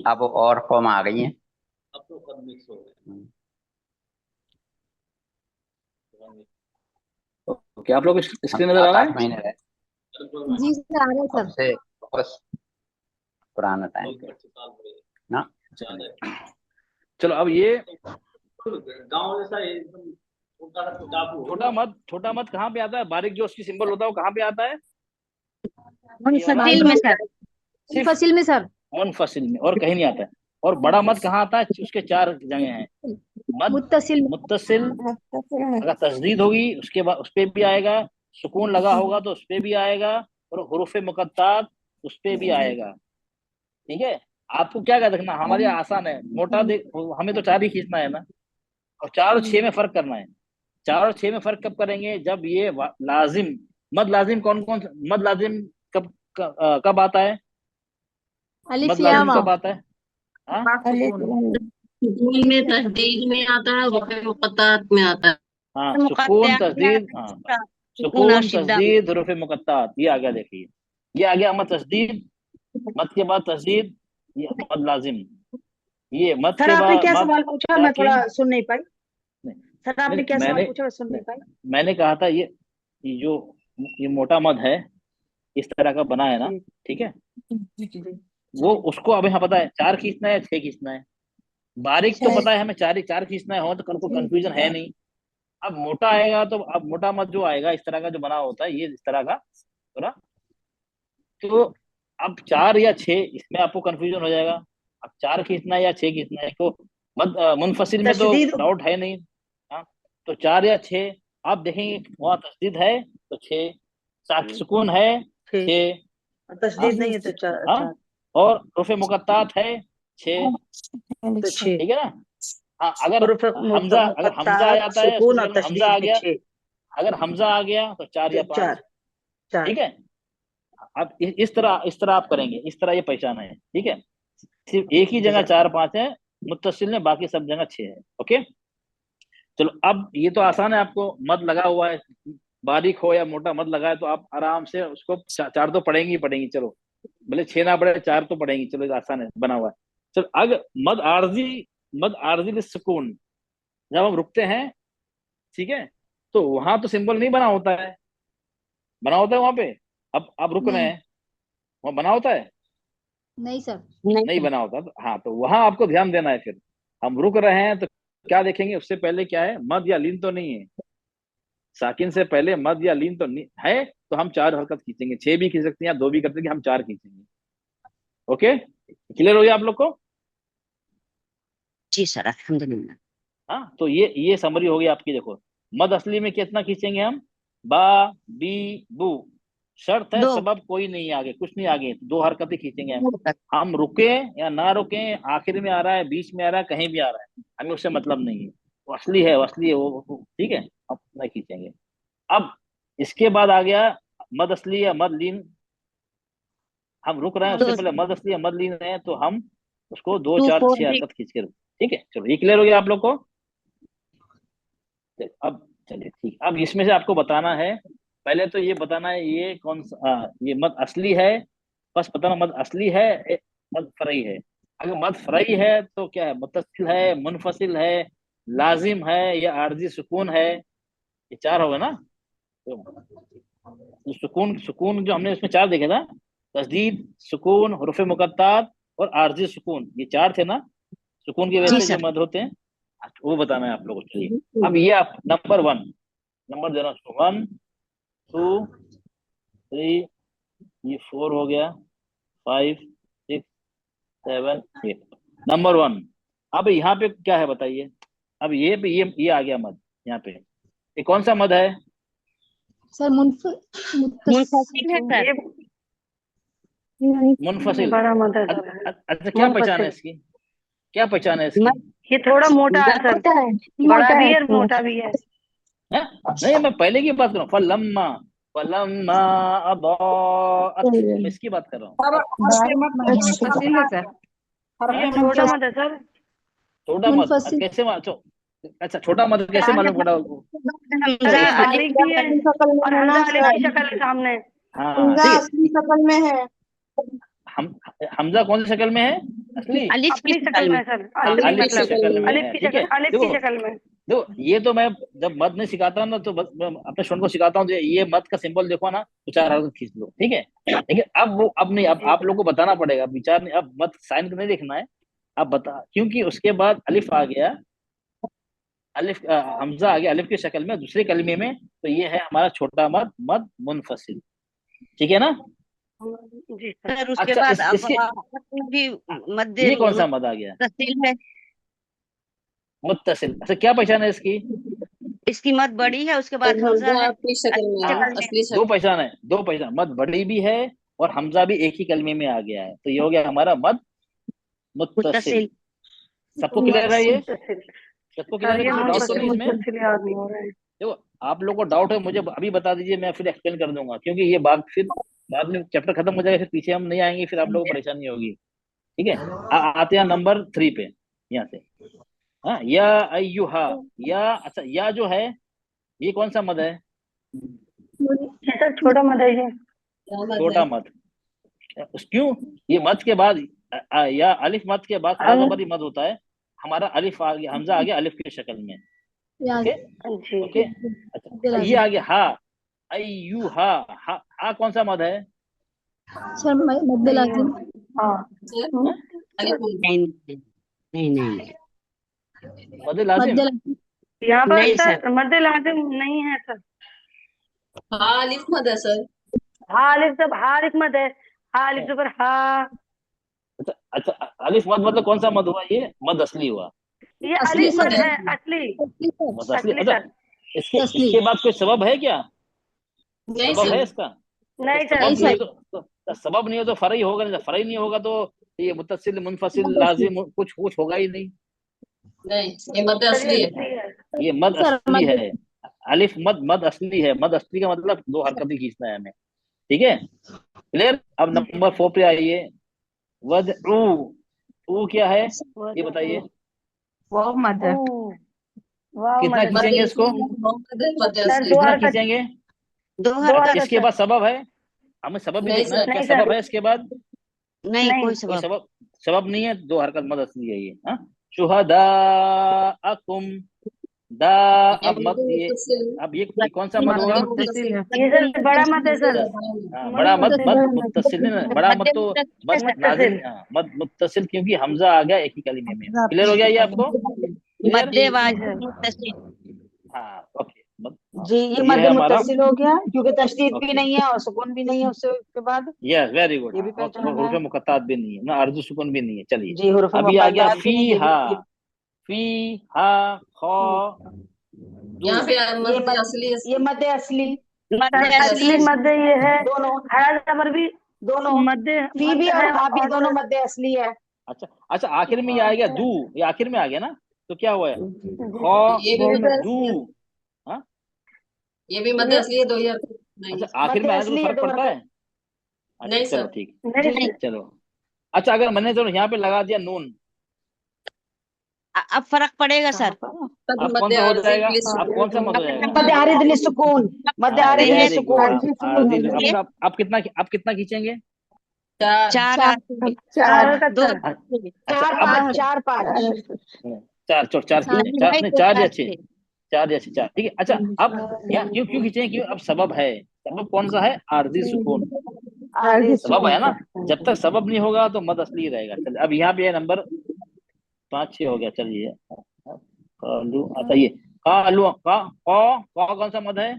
अब और फॉर्म आ गई हैं। अब तो सब मिक्स हो गए। ओके, आप लोग हम स्क्रीन नजर आ रहा 7-8 है? महीने रहे। जी सर, आ रहे हैं अब सर। से बस पुराना टाइम ना। चलो, अब ये गांव जैसा एकदम छोटा मत कहाँ पे आता है? बारीक जो उसकी सिंबल होता है वो कहाँ पे आता है? ये वाला मुनफसिल में सर। सिर्फ मुनफसिल में सर। मुनफसिल में, और कहीं नहीं आता है। और बड़ा मत कहाँ आता है? उसके 4 जगह हैं। मद मुत्तसिल में। मुत्तसिल, अगर तस्दीद होगी उसके बाद उस पे भी आएगा, सुकून लगा होगा तो उस पे भी आएगा, और हुरूफ मुकत्तात उस पे भी आएगा। ठीक है, आपको क्या क्या देखना? हमारे यहाँ आसान है, मोटा देख, हमें तो 4 ही खींचना है ना, और 4 और 6 में फर्क करना है। 4 और 6 में फर्क कब करेंगे? जब ये लाजिम, मद लाजिम कौन कौन मद लाजिम कब आता है? अलिफ मद या लाजिम वाव। कब आता है? हाँ, बात सुकून। सुकून में तस्दीद में आता है, रुफ़े मुक़त्तात में आता है। हाँ, मुकद्दर सुकून में तस्दीद, हाँ सुकून और सुकून शिद्दा में। तस्दीद हुरूफ मुक़त्तात, ये आ गया। देखिए ये आ गया मद तस्दीद, मद के बाद तस्दीद, ये मद लाजिम, ये मद सर के आपने बाद क्या मद सवाल पूछा, क्या मैं की थोड़ा सुन नहीं पाई। नहीं, सर आपने नहीं क्या सवाल मैंने पूछा, मैं सुन नहीं नहीं, पाई। मैंने कहा था ये जो ये मोटा मद है इस तरह का बना है ना, जी ठीक है, जी वो उसको अब यहाँ पता है 4 खींचना है या 6 खींचना है। बारीक तो पता है हमें 4 ही 4 खींचना है, हो तो कोई कंफ्यूजन है नहीं। अब मोटा आएगा तो अब मोटा मद जो आएगा इस तरह का जो बना होता है, ये इस तरह का पूरा, तो अब 4 या 6 इसमें आपको कंफ्यूजन हो जाएगा। अब 4 खींचना है या 6 खींचना है, तो मद मुनफसिल में तो तशदीद डाउट है नहीं। हाँ, तो 4 या 6 आप देखेंगे, वहां तस्दीद है तो 6, साथ सुकून है थे, 6। हाँ तशदीद नहीं है तो हाँ, चार, और रुफ़े मुक़त्तात है 6, तो 6। ठीक है ना। हाँ, अगर हुरूफ अगर हमजा आ मुक़त्तात, जाता है उसके सुकून और शक्ल में हमजा आ तशदीद में गया, 6, अगर हमजा आ गया तो 4 या तो 5, 4। ठीक है। अब इस तरह आप करेंगे, इस तरह ये पहचान है, ठीक है। सिर्फ एक ही जगह 4 5 है मुत्तसिल में, बाकी सब जगह 6 है। ओके, चलो अब ये तो आसान है, आपको मद लगा हुआ है, बारीक हो या मोटा मद लगा है तो आप आराम से उसको 4 तो पढ़ेंगी ही पढ़ेंगी, चलो भले 6 ना पढ़े 4 तो पढ़ेंगी, चलो ये आसान है, बना हुआ है। चलो अगर मद आरजी सुकून, जब हम रुकते हैं, ठीक है, तो वहां तो सिंबल नहीं बना होता है, बना होता है वहां पे। अब आप रुक रहे नहीं हैं, वहां बना होता है, नहीं सर। नहीं बना होता। तो हाँ, तो वहां आपको ध्यान देना है। फिर हम रुक रहे हैं तो क्या देखेंगे, उससे पहले क्या है, मद या लीन तो नहीं है। साकिन से पहले मद या लीन तो नहीं है, तो हम 4 हरकत खींचेंगे, 6 भी खींच सकते हैं या 2 भी कर सकते हैं, हम 4 खींचेंगे। ओके, क्लियर हो गया आप लोग को। जी सर, अल्हम्दुलिल्लाह। हाँ, तो ये समरी हो गई आपकी। देखो मद असली में कितना खींचेंगे हम, बा, बी, बू, शर्त है 2 सबब कोई नहीं है आगे, कुछ नहीं आगे, 2 हरकतें खींचेंगे हम। तक। हम रुके या ना रुके, आखिर में आ रहा है, बीच में आ रहा है, कहीं भी आ रहा है, हमें उससे मतलब नहीं है, वो असली है, वो असली है, वो ठीक है, अब नहीं खींचेंगे। अब इसके बाद आ गया मद असली या मद लीन। हम रुक रहे हैं, उससे 2 पहले मद असली या मद लीन है, तो हम उसको 2 2 4 4 6 6। हरकत खींच के रुक, ठीक है। चलो ये क्लियर हो गया आप लोग को। अब चलिए ठीक, अब इसमें से आपको बताना है, पहले तो ये बताना है ये कौन सा, ये मद असली है, बस बताना मद असली है, मद फरई है। अगर मद फरई है तो क्या है, मुत्तसिल है, मुनफसिल है, लाजिम है या आरजी सुकून है, ये 4 होगा ना। तो सुकून सुकून जो हमने उसमें 4 देखे था, तस्दीद, सुकून, हुरूफ मुकत्तात और आरजी सुकून, ये 4 थे ना। सुकून की वजह जी से जो सर। मद होते हैं, अच्छा, वो बताना है आप लोगों को। चलिए अब ये आप नंबर 1, नंबर देना उसको, 1 2 3, ये 4 हो गया, 5 6 7 8, नंबर 1। अब यहाँ पे क्या है बताइए, अब ये पे ये आ गया मद, यहाँ पे ये कौन सा मद है, सर मुनफसिल है सर। मुनफसिल। बड़ा मदद अच्छा, क्या पहचान है इसकी, क्या पहचान है इसकी, मद ये थोड़ा मोटा है सर, होता है, बड़ा मोटा भी है है और थोड़ा मोटा सा। भी है। है? नहीं, मैं पहले की बात कर रहा हूँ, फलम्मा, फलम्मा अदाअत, मैं इसकी बात कर रहा हूँ। अब ये मत मुनफसिल है सर, ये हाँ? छोटा मद है सर। छोटा मत, मुनफसिल कैसे अच्छा, छोटा मत कैसे मालूम पड़ा। हमजा अरे इसमें अलिफ अलिफ भी है शक्ल में और है ना हमजा अलिफ सर। की शक्ल है सामने। हाँ हमजा ठीक है, असली शक्ल में है। हम हमजा कौन सी शक्ल में है, असली, अलिफ की अपनी शक्ल शक्ल में में। है सर, हाँ अलिफ अलिफ की मतलब शक्ल में अलिफ है, की ठीक है। शक्ल, अलिफ की देखो शक्ल में। देखो, ये तो मैं जब मद नहीं सिखाता हूँ ना, तो मैं अपने स्टूडेंट को सिखाता हूँ, तो ये मद का सिंबल देखो ना, तो 4 हरकत खींच लो, ठीक है। लेकिन अब वो अब नहीं, अब जी आप लोग को बताना पड़ेगा, विचार नहीं, अब मद साइन को नहीं देखना है, अब बता, क्योंकि उसके बाद अलिफ आ गया, अलिफ हमजा आ गया अलिफ की शक्ल में दूसरे कलमे में, तो ये है हमारा छोटा मद, मद मुनफसिल, ठीक है ना। जी सर। सर उसके अच्छा बाद अब इसके भी मद्दे ये कौन सा मद आ गया, मुत्तसिल है। मुत्तसिल। अच्छा, क्या पहचान है इसकी, इसकी मद बड़ी है, उसके बाद और हमजा हमजा है, अपनी शक्ल में है, शक्ल में। असली दो शक्ल। पहचान है, दो पहचान, मद बड़ी भी है और हमजा भी एक ही कलमे में आ गया है, तो ये हो गया हमारा मद मुत्तसिल। मुत्तसिल। सबको क्लियर है ये, मुनफसिल। सबको क्लियर सर है, ये किसी को हाँ जी डाउट तो सर। नहीं मुनफसिल इसमें। मुनफसिल याद नहीं हो रहा है। देखो आप लोग को डाउट है, मुझे अभी बता दीजिए, मैं फिर एक्सप्लेन कर दूंगा, क्योंकि ये बात फिर बाद में चैप्टर खत्म हो जाएगा, फिर पीछे हम नहीं आएंगे, फिर आप लोगों को परेशानी होगी, ठीक है। आते हैं नंबर 3 पे। यहाँ से। हाँ, या अय्युहा, या, अच्छा या जो है ये कौन सा मद है? सर छोटा मत है ये। क्या मत छोटा है? मद। क्यों? ये मद के बाद या अलिफ मद के बाद फा ज़बरी मद होता है, हमारा अलिफ आ गया, हमजा आ गया अलिफ की शक्ल में। ओके जी ओके। अच्छा ये आ गया हा, अय्युहा, हा कौन सा मद है? सर मध्य लाजिम। हाँ सर, हाँ? अलिफ नहीं मद लाजिम? मध्य लाजिम। यहाँ पर नहीं सर सर। मध्य लाजिम नहीं है सर। हाँ अलिफ मद है सर। हाँ अलिफ सब हाँ अलिफ मत है। हाँ अलिफ से पर हाँ। अच्छा अच्छा, अलिफ मद मतलब कौन सा मद हुआ? ये मद असली हुआ। ये असली अलिफ मत सर। है असली। मद असली। असली अच्छा, सर। इसके असली। इसके बाद कोई सबब है क्या? नहीं सबब है सर। इसका? नहीं तो सर। सबब नहीं नहीं सर। हो तो सबब नहीं हो तो फरई होगा नहीं, फरई नहीं होगा तो ये मुत्तसिल मुनफसिल मध्य असली। लाजिम कुछ कुछ होगा ही नहीं। नहीं, ये मद सर असली ये है। असली है। ये मद सर असली मध्य। है। अलिफ मद, मद असली है। मद असली का मतलब दो हरकतें खींचना है हमें। ठीक है, क्लियर? अब नंबर 4 पे आइए। वद ऊ क्या है ये बताइए? वाव मद है। ओह, वाह कितना मत मद खींचेंगे इसको? मद है, मद सर असली। दो कितना हरकत। खींचेंगे? दो दो हरकत। अच्छा हरकत इसके सर। बाद सबब है, हमें सबब भी नहीं देखना है, सर। क्या नहीं सबब सर। है इसके बाद? नहीं नहीं कोई कोई सबब। सबब, सबब नहीं है, दो हरकत मद असली है ये। हाँ, शुहदा अकुम, दा, ये अब मद मत ये, मुत्तसिल। अब ये कौन सा मद मध्य हुआ? मद मुत्तसिल मुत्तसिल। है। ये सर बड़ा मत है सर। हाँ, मद बड़ा मत, मत मुत्तसिल। मुत्तसिल नहीं ना, बड़ा मत तो मुत्तसिल मत है नाजिल, मुत्तसिल। हाँ, मत मुत्तसिल, क्योंकि हमजा आ गया एक ही कलीमे में। क्लियर हो गया ये आपको? क्लियर? मध्य जी सर। वाजिब मुत्तसिल। हाँ ओके। जी ये तो ये मध्य है हमारा। मुत्तसिल हो गया क्योंकि तशदीद भी ओके, नहीं है और सुकून भी नहीं है उससे के बाद। Yes very good. ये हाँ, भी और पहचान है। हुरूफ मुकत्तात भी नहीं है ना, अर्जु सुकून भी नहीं है। चलिए, जी हुरूफ अभी आ गया मुकद्दरात भी फी नहीं, ये हा, भी फी हा खौ दू। यहाँ पे ये मद असली है ये सर। मध्य असली। मध्य सर मद असली असली। असली। मध्य ये है। दोनों हरा जबर भी दोनों मध्य फी भी और है हा भी और दोनों मध्य असली है। अच्छा अच्छा, आखिर में ये आ गया दू, ये आखिर में आ गया ना, तो क्या हुआ है? खौ ये भी मद दू। असली है। हाँ, ये भी मद ये असली है, दो ही हरकत नहीं। अच्छा आखिर मध्य में आने से कोई असली है फर्क दो पड़ता हरकत। है? अच्छा नहीं चलो सर। ठीक। नहीं नहीं। सर। चलो, अच्छा अगर मैंने तो यहाँ पे लगा दिया नून, अब फर्क पड़ेगा कहाँ सर। पर? तब अब कौन मद सा हो अर्जी जाएगा? अब कौन सा मद हो अब जाएगा? मध्य आरिद लिस्ट सुकून। मध्य हाँ आरिद लिस्ट वेरी गुड। सुकून। अब कितना, अब कितना खींचेंगे? चार। चार चार। हरकत। चार चार। हरकत दो सर। अच्छा चार अब पाँच चार पाँच। चार, चलो चार खींचे, नहीं चार भाई नहीं, तो चार चार जैसे, थे। चार जैसे चार। ठीक है, अच्छा अब यहाँ क्यों क्यों खींचे? क्यों? अब सबब है। सबब कौन सा है? आरजी सुकून। आरिद सबब है सुकून। ना, जब तक सबब नहीं होगा तो मद असली रहेगा। चलिए अब यहाँ पे है नंबर 5 6 हो गया। चलिए कालू, अच्छा ये कालू का कौन सा मद है?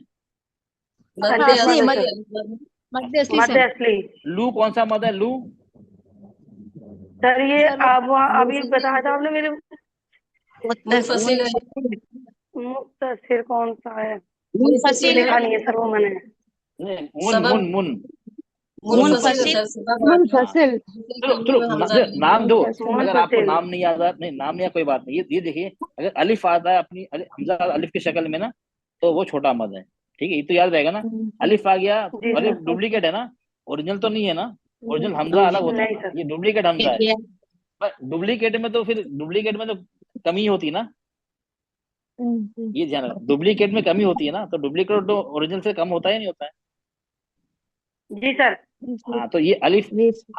मद अलिफ असली मद है असली सर। है। मध्य असली मध्य सर। असली। लू कौन सा मद है? लू सर ये सर अब अभी बताया था आपने मेरे। मुनफसिल है। मुनफसिल। मुख्तसिर कौन सा है? ये मुनफसिल मुनफसिल है। लिखा नहीं है सर वो मैंने। नहीं, मुन मुन सबब मुन मुनफसिल है मुनफसिल। सर, सबब आ गया। हाँ मुनफसिल। दूसरे चलो कलमे चलो में हमजा आ गया। नाम दो। अगर आपको मुनफसिल। नाम नहीं याद आ, नहीं नाम नहीं, कोई बात नहीं। ये देखिए, अगर अलिफ आता है अपनी हमजा अलिफ की शक्ल में ना, तो वो छोटा मद है। ठीक है, ये तो याद रहेगा ना। अलिफ आ गया, जी अलिफ सर। डुप्लीकेट है ना, ओरिजिनल तो नहीं है ना। ओरिजिनल हमजा अलग होता है नहीं ना, सर। ये डुप्लीकेट हमजा ठीक है। है। पर डुप्लीकेट में तो फिर डुप्लीकेट में तो कमी होती है ना, ये ध्यान रखना। डुप्लीकेट में कमी होती है ना, तो डुप्लीकेट तो ओरिजिनल से कम होता है, नहीं होता है? जी सर। हाँ, तो ये अलिफ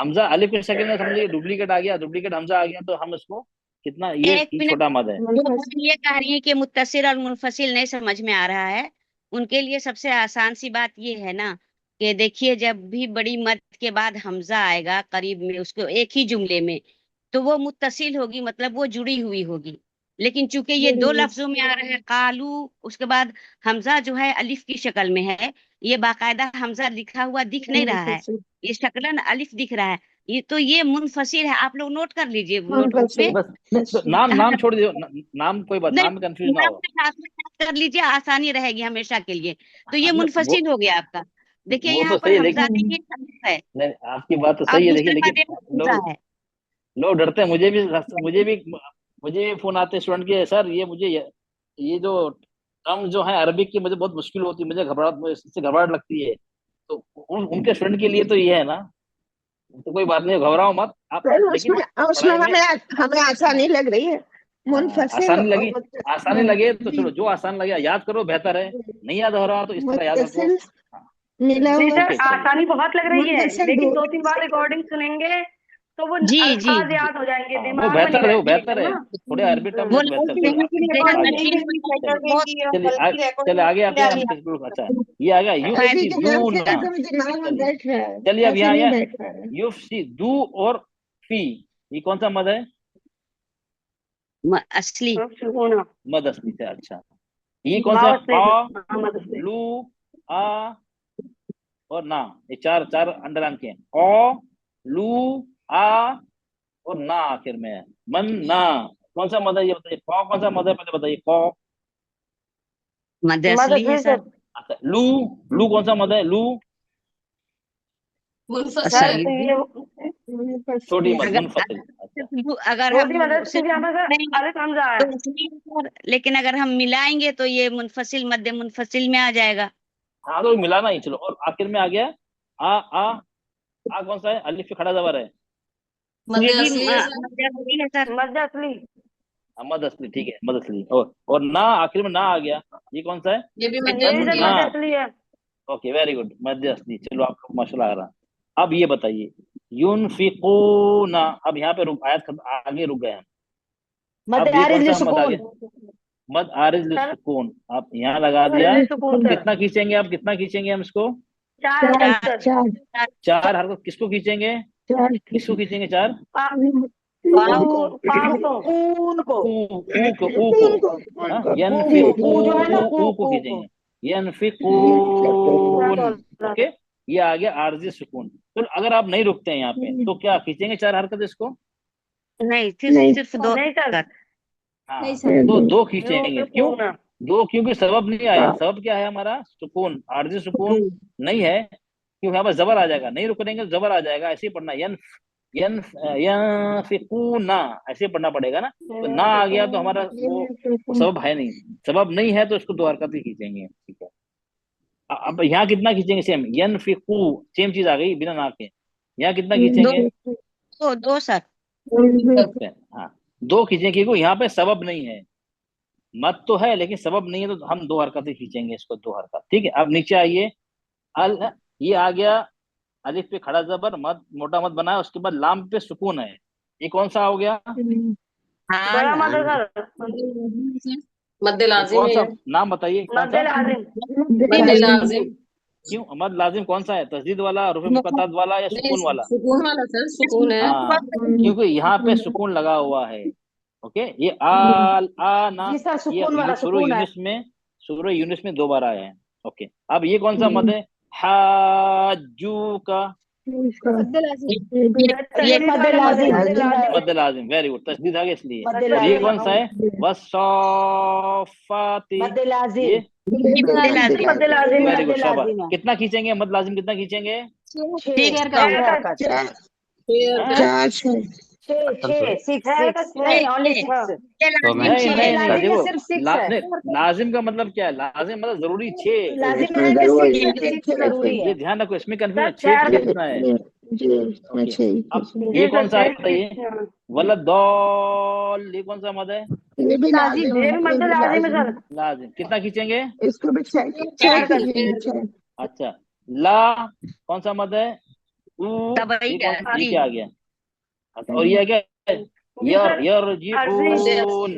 हमजा अलिफ के शक्ल में समझिए डुप्लीकेट आ गया, डुप्लीकेट हमजा आ गया, तो हम इसको कितना, एक ये मिनट। छोटा मद है। जो हम ये कह रही है कि मुत्तसिल और मुनफसिल नहीं समझ में आ रहा है, उनके लिए सबसे आसान सी बात ये है ना कि देखिए जब भी बड़ी मद के बाद हमजा आएगा करीब में उसको एक ही जुमले में, तो वो मुत्तसिल होगी, मतलब वो जुड़ी हुई होगी। लेकिन चूंकि ये दो लफ्जों में आ रहा है कालू, उसके बाद हमजा जो है अलिफ की शक्ल में है, ये बाकायदा हमजा लिखा हुआ दिख नहीं रहा है, ये शक्लन अलिफ दिख रहा है। ये तो ये मुनफसिल है, आप लोग नोट कर लीजिए नोटबुक पे। बस तो नाम नाम छोड़ दीजिए, नाम कोई बात, नहीं, नाम में कंफ्यूज ना नाम हो। के साथ में याद कर लीजिए, आसानी रहेगी हमेशा के लिए। तो ये हाँ, मुनफसिल हो गया आपका। देखिए वो यहाँ तो पर सही है, हमजा लेकिन देखिए अलिफ है, नहीं, आपकी बात तो और सही है, देखिए दूसरे लेकिन वाले में हमजा लोग है। लोग डरते हैं। मुझे भी फोन आते हैं स्टूडेंट के, सर ये मुझे ये जो टर्म जो है अरबिक की मुझे बहुत मुश्किल होती है, मुझे इससे घबराहट लगती है। तो उनके स्टूडेंट के लिए तो ये है ना, तो कोई बात नहीं, घबराओ मत आप। सर लेकिन उसमें उसमें पढ़ाई में हमें हमें आसानी लग रही है। मुनफसिल आसानी लगी, और आसानी लगे तो चलो, जो आसान लगे याद करो, बेहतर है। नहीं याद हो रहा तो इस तरह याद रखो। मुत्तसिल मिला जी हुआ सर, ओके चलो, आसानी बहुत लग रही है, मुनफसिल लेकिन दो 2-3 बार रिकॉर्डिंग सुनेंगे तो वो जी जी अल्फाज जी याद हो जाएंगे, हाँ वो दिमाग में नहीं बेहतर है, वो बैठेंगे बेहतर है, ना। थोड़े अरबी टर्म वो में तो बेहतर। नहीं चलिए आगे आते हैं हम टेक्स्ट बुक। अच्छा ये आ गया अरबी के नाम से युफ्सिदूना। एकदम दिमाग में चलिए बैठ रहा है, चलिए, अब ऐसे यहाँ नहीं यहाँ बैठ रहा है। युफ्सिदू और फी, ये कौन सा मद है? असली सुकून मद असली से। अच्छा ये कौन सा है? से क, लू, आ और ना, ये चार चार अंडरलाइन के हैं। क, लू, आ और ना आखिर में है। मन ना कौन सा मद है ये बताइए? क कौन सा मद है पहले बताइए? क। मध्य असली है सर। अच्छा लू, लू कौन सा मद है? लू मुनफसिल सर असली है। ये छोटी मद, अगर मुनफसिल। अच्छा अगर छोटी हम मदद से सिर्फ यहाँ पर नहीं, अलिफ हमजा है। तो असली है सर, लेकिन अगर हम मिलाएंगे तो ये मुनफसिल मध्य मुनफसिल में आ जाएगा। हाँ तो मिलाना ही। चलो और आखिर में आ गया आ कौन सा है? अलिफ पे खड़ा जबर है। मध्य ये भी असली है सर। मध्य असली है सर। मध्य असली मद असली, ठीक है मद असली। और ना आखिर में ना आ गया, ये कौन सा है? ये भी मध्य ये भी मन सर असली ना। है। मध्य असली है। ओके वेरी गुड, मध्य असली। चलो आप लोग माशाल्लाह आ रहा। अब ये बताइए युनफिकूना, अब यहाँ पे रुक, आयत आगे रुक गए हम। मद अब ये आरिज कौन सा मद आ सुकून। गया? मद आरिज सर सुकून। आप यहाँ लगा दिया। सुकून तो सर कितना खींचेंगे आप? कितना खींचेंगे हम इसको? 4 चार सर। चार चार हरकत। किसको खींचेंगे? चार किसको खींचेंगे चार? पाँव को पाँव को ऊन को, ऊ को हाँ, ऊ जो है ना, ऊ को खींचेंगे। यनफिकून। ओके ये आ गया आरजी सुकून। तो अगर आप नहीं रुकते हैं यहाँ पे तो क्या खींचेंगे चार हरकत इसको? नहीं, नहीं सिर्फ दो नहीं सर, कर। हाँ तो दो खींचेंगे। क्यों सुकून दो? क्योंकि सबब नहीं आया। सबब क्या है हमारा? सुकून। आरजी सुकून नहीं है क्योंकि यहाँ पर जबर आ जाएगा। नहीं रुकेंगे तो जबर आ जाएगा। ऐसे ही पढ़ना, यनफिकूना ऐसे पढ़ना पड़ेगा ना। तो ना आ गया तो हमारा वो सबब है नहीं। सबब नहीं है तो इसको दो हरकत ही खींचेंगे। ठीक है अब यहाँ कितना खींचेंगे? सेम यनफिकू, सेम चीज आ गई बिना ना के। यहाँ कितना दो खींचेंगे? दो सर। हाँ दो खींचेंगे क्योंकि यहाँ पे सबब नहीं है। मत तो है लेकिन सबब नहीं है, तो हम दो हरकत ही खींचेंगे इसको, दो हरकत। ठीक है अब नीचे आइए। अल, ये आ गया अलिफ पे खड़ा जबर, मद मोटा मद बनाया, उसके बाद लाम पे सुकून है। ये कौन सा हो गया? हाँ बड़ा मद ना, सर, मध्य ये लाजिम कौन सा? है। नाम बताइए कौन मध्य सा? लाजिम मध्य लाजिम क्यों? मद लाजिम कौन सा है? तस्दीद वाला, रुफ़े मुक़त्तअत वाला या नहीं, सुकून वाला? सुकून वाला सर, सुकून है। हाँ क्योंकि यहाँ पे सुकून लगा हुआ है। ओके ये आल आना, जी सर सुकून ये वाला सुकून है। सूरह यूनुस में दो बार आया है। ओके अब ये कौन सा मद है? हाजू का ये मद लाजिम, मद लाजिम। वेरी गुड, तस्दीद आ गया इसलिए। मद और ये लाजिम, कौन सा है? वस्साफाती। मद ये लाजिम, मध्य लाजिम वेरी गुड मद शाबाश। लाजिम है। कितना खींचेंगे मद लाजिम? कितना खींचेंगे? ठीक है छह हरकत, हाँ? सिक्स नहीं, ओनली सिक्स। नहीं नहीं नहीं लाजिम में देखो, सिर्फ सिक्स है। लाजिम का मतलब क्या है? लाजिम मतलब जरूरी छह। लाजिम में है कि सिक्स जरूरी ये है। ध्यान रखो, इसमें कंफ्यूजन, छह खींचना है। ओके अब ये कौन सा आता है? ये वला दौल, ये कौन सा मद है? ये भी मध्य लाजिम है सर। लाजिम। कितना खींचेंगे? इसको भी छह। अच्छा ला कौन सा मद है? ऊ, तबई ये का ये क्या आ गया? अच्छा और ये क्या है? यरजिऊन।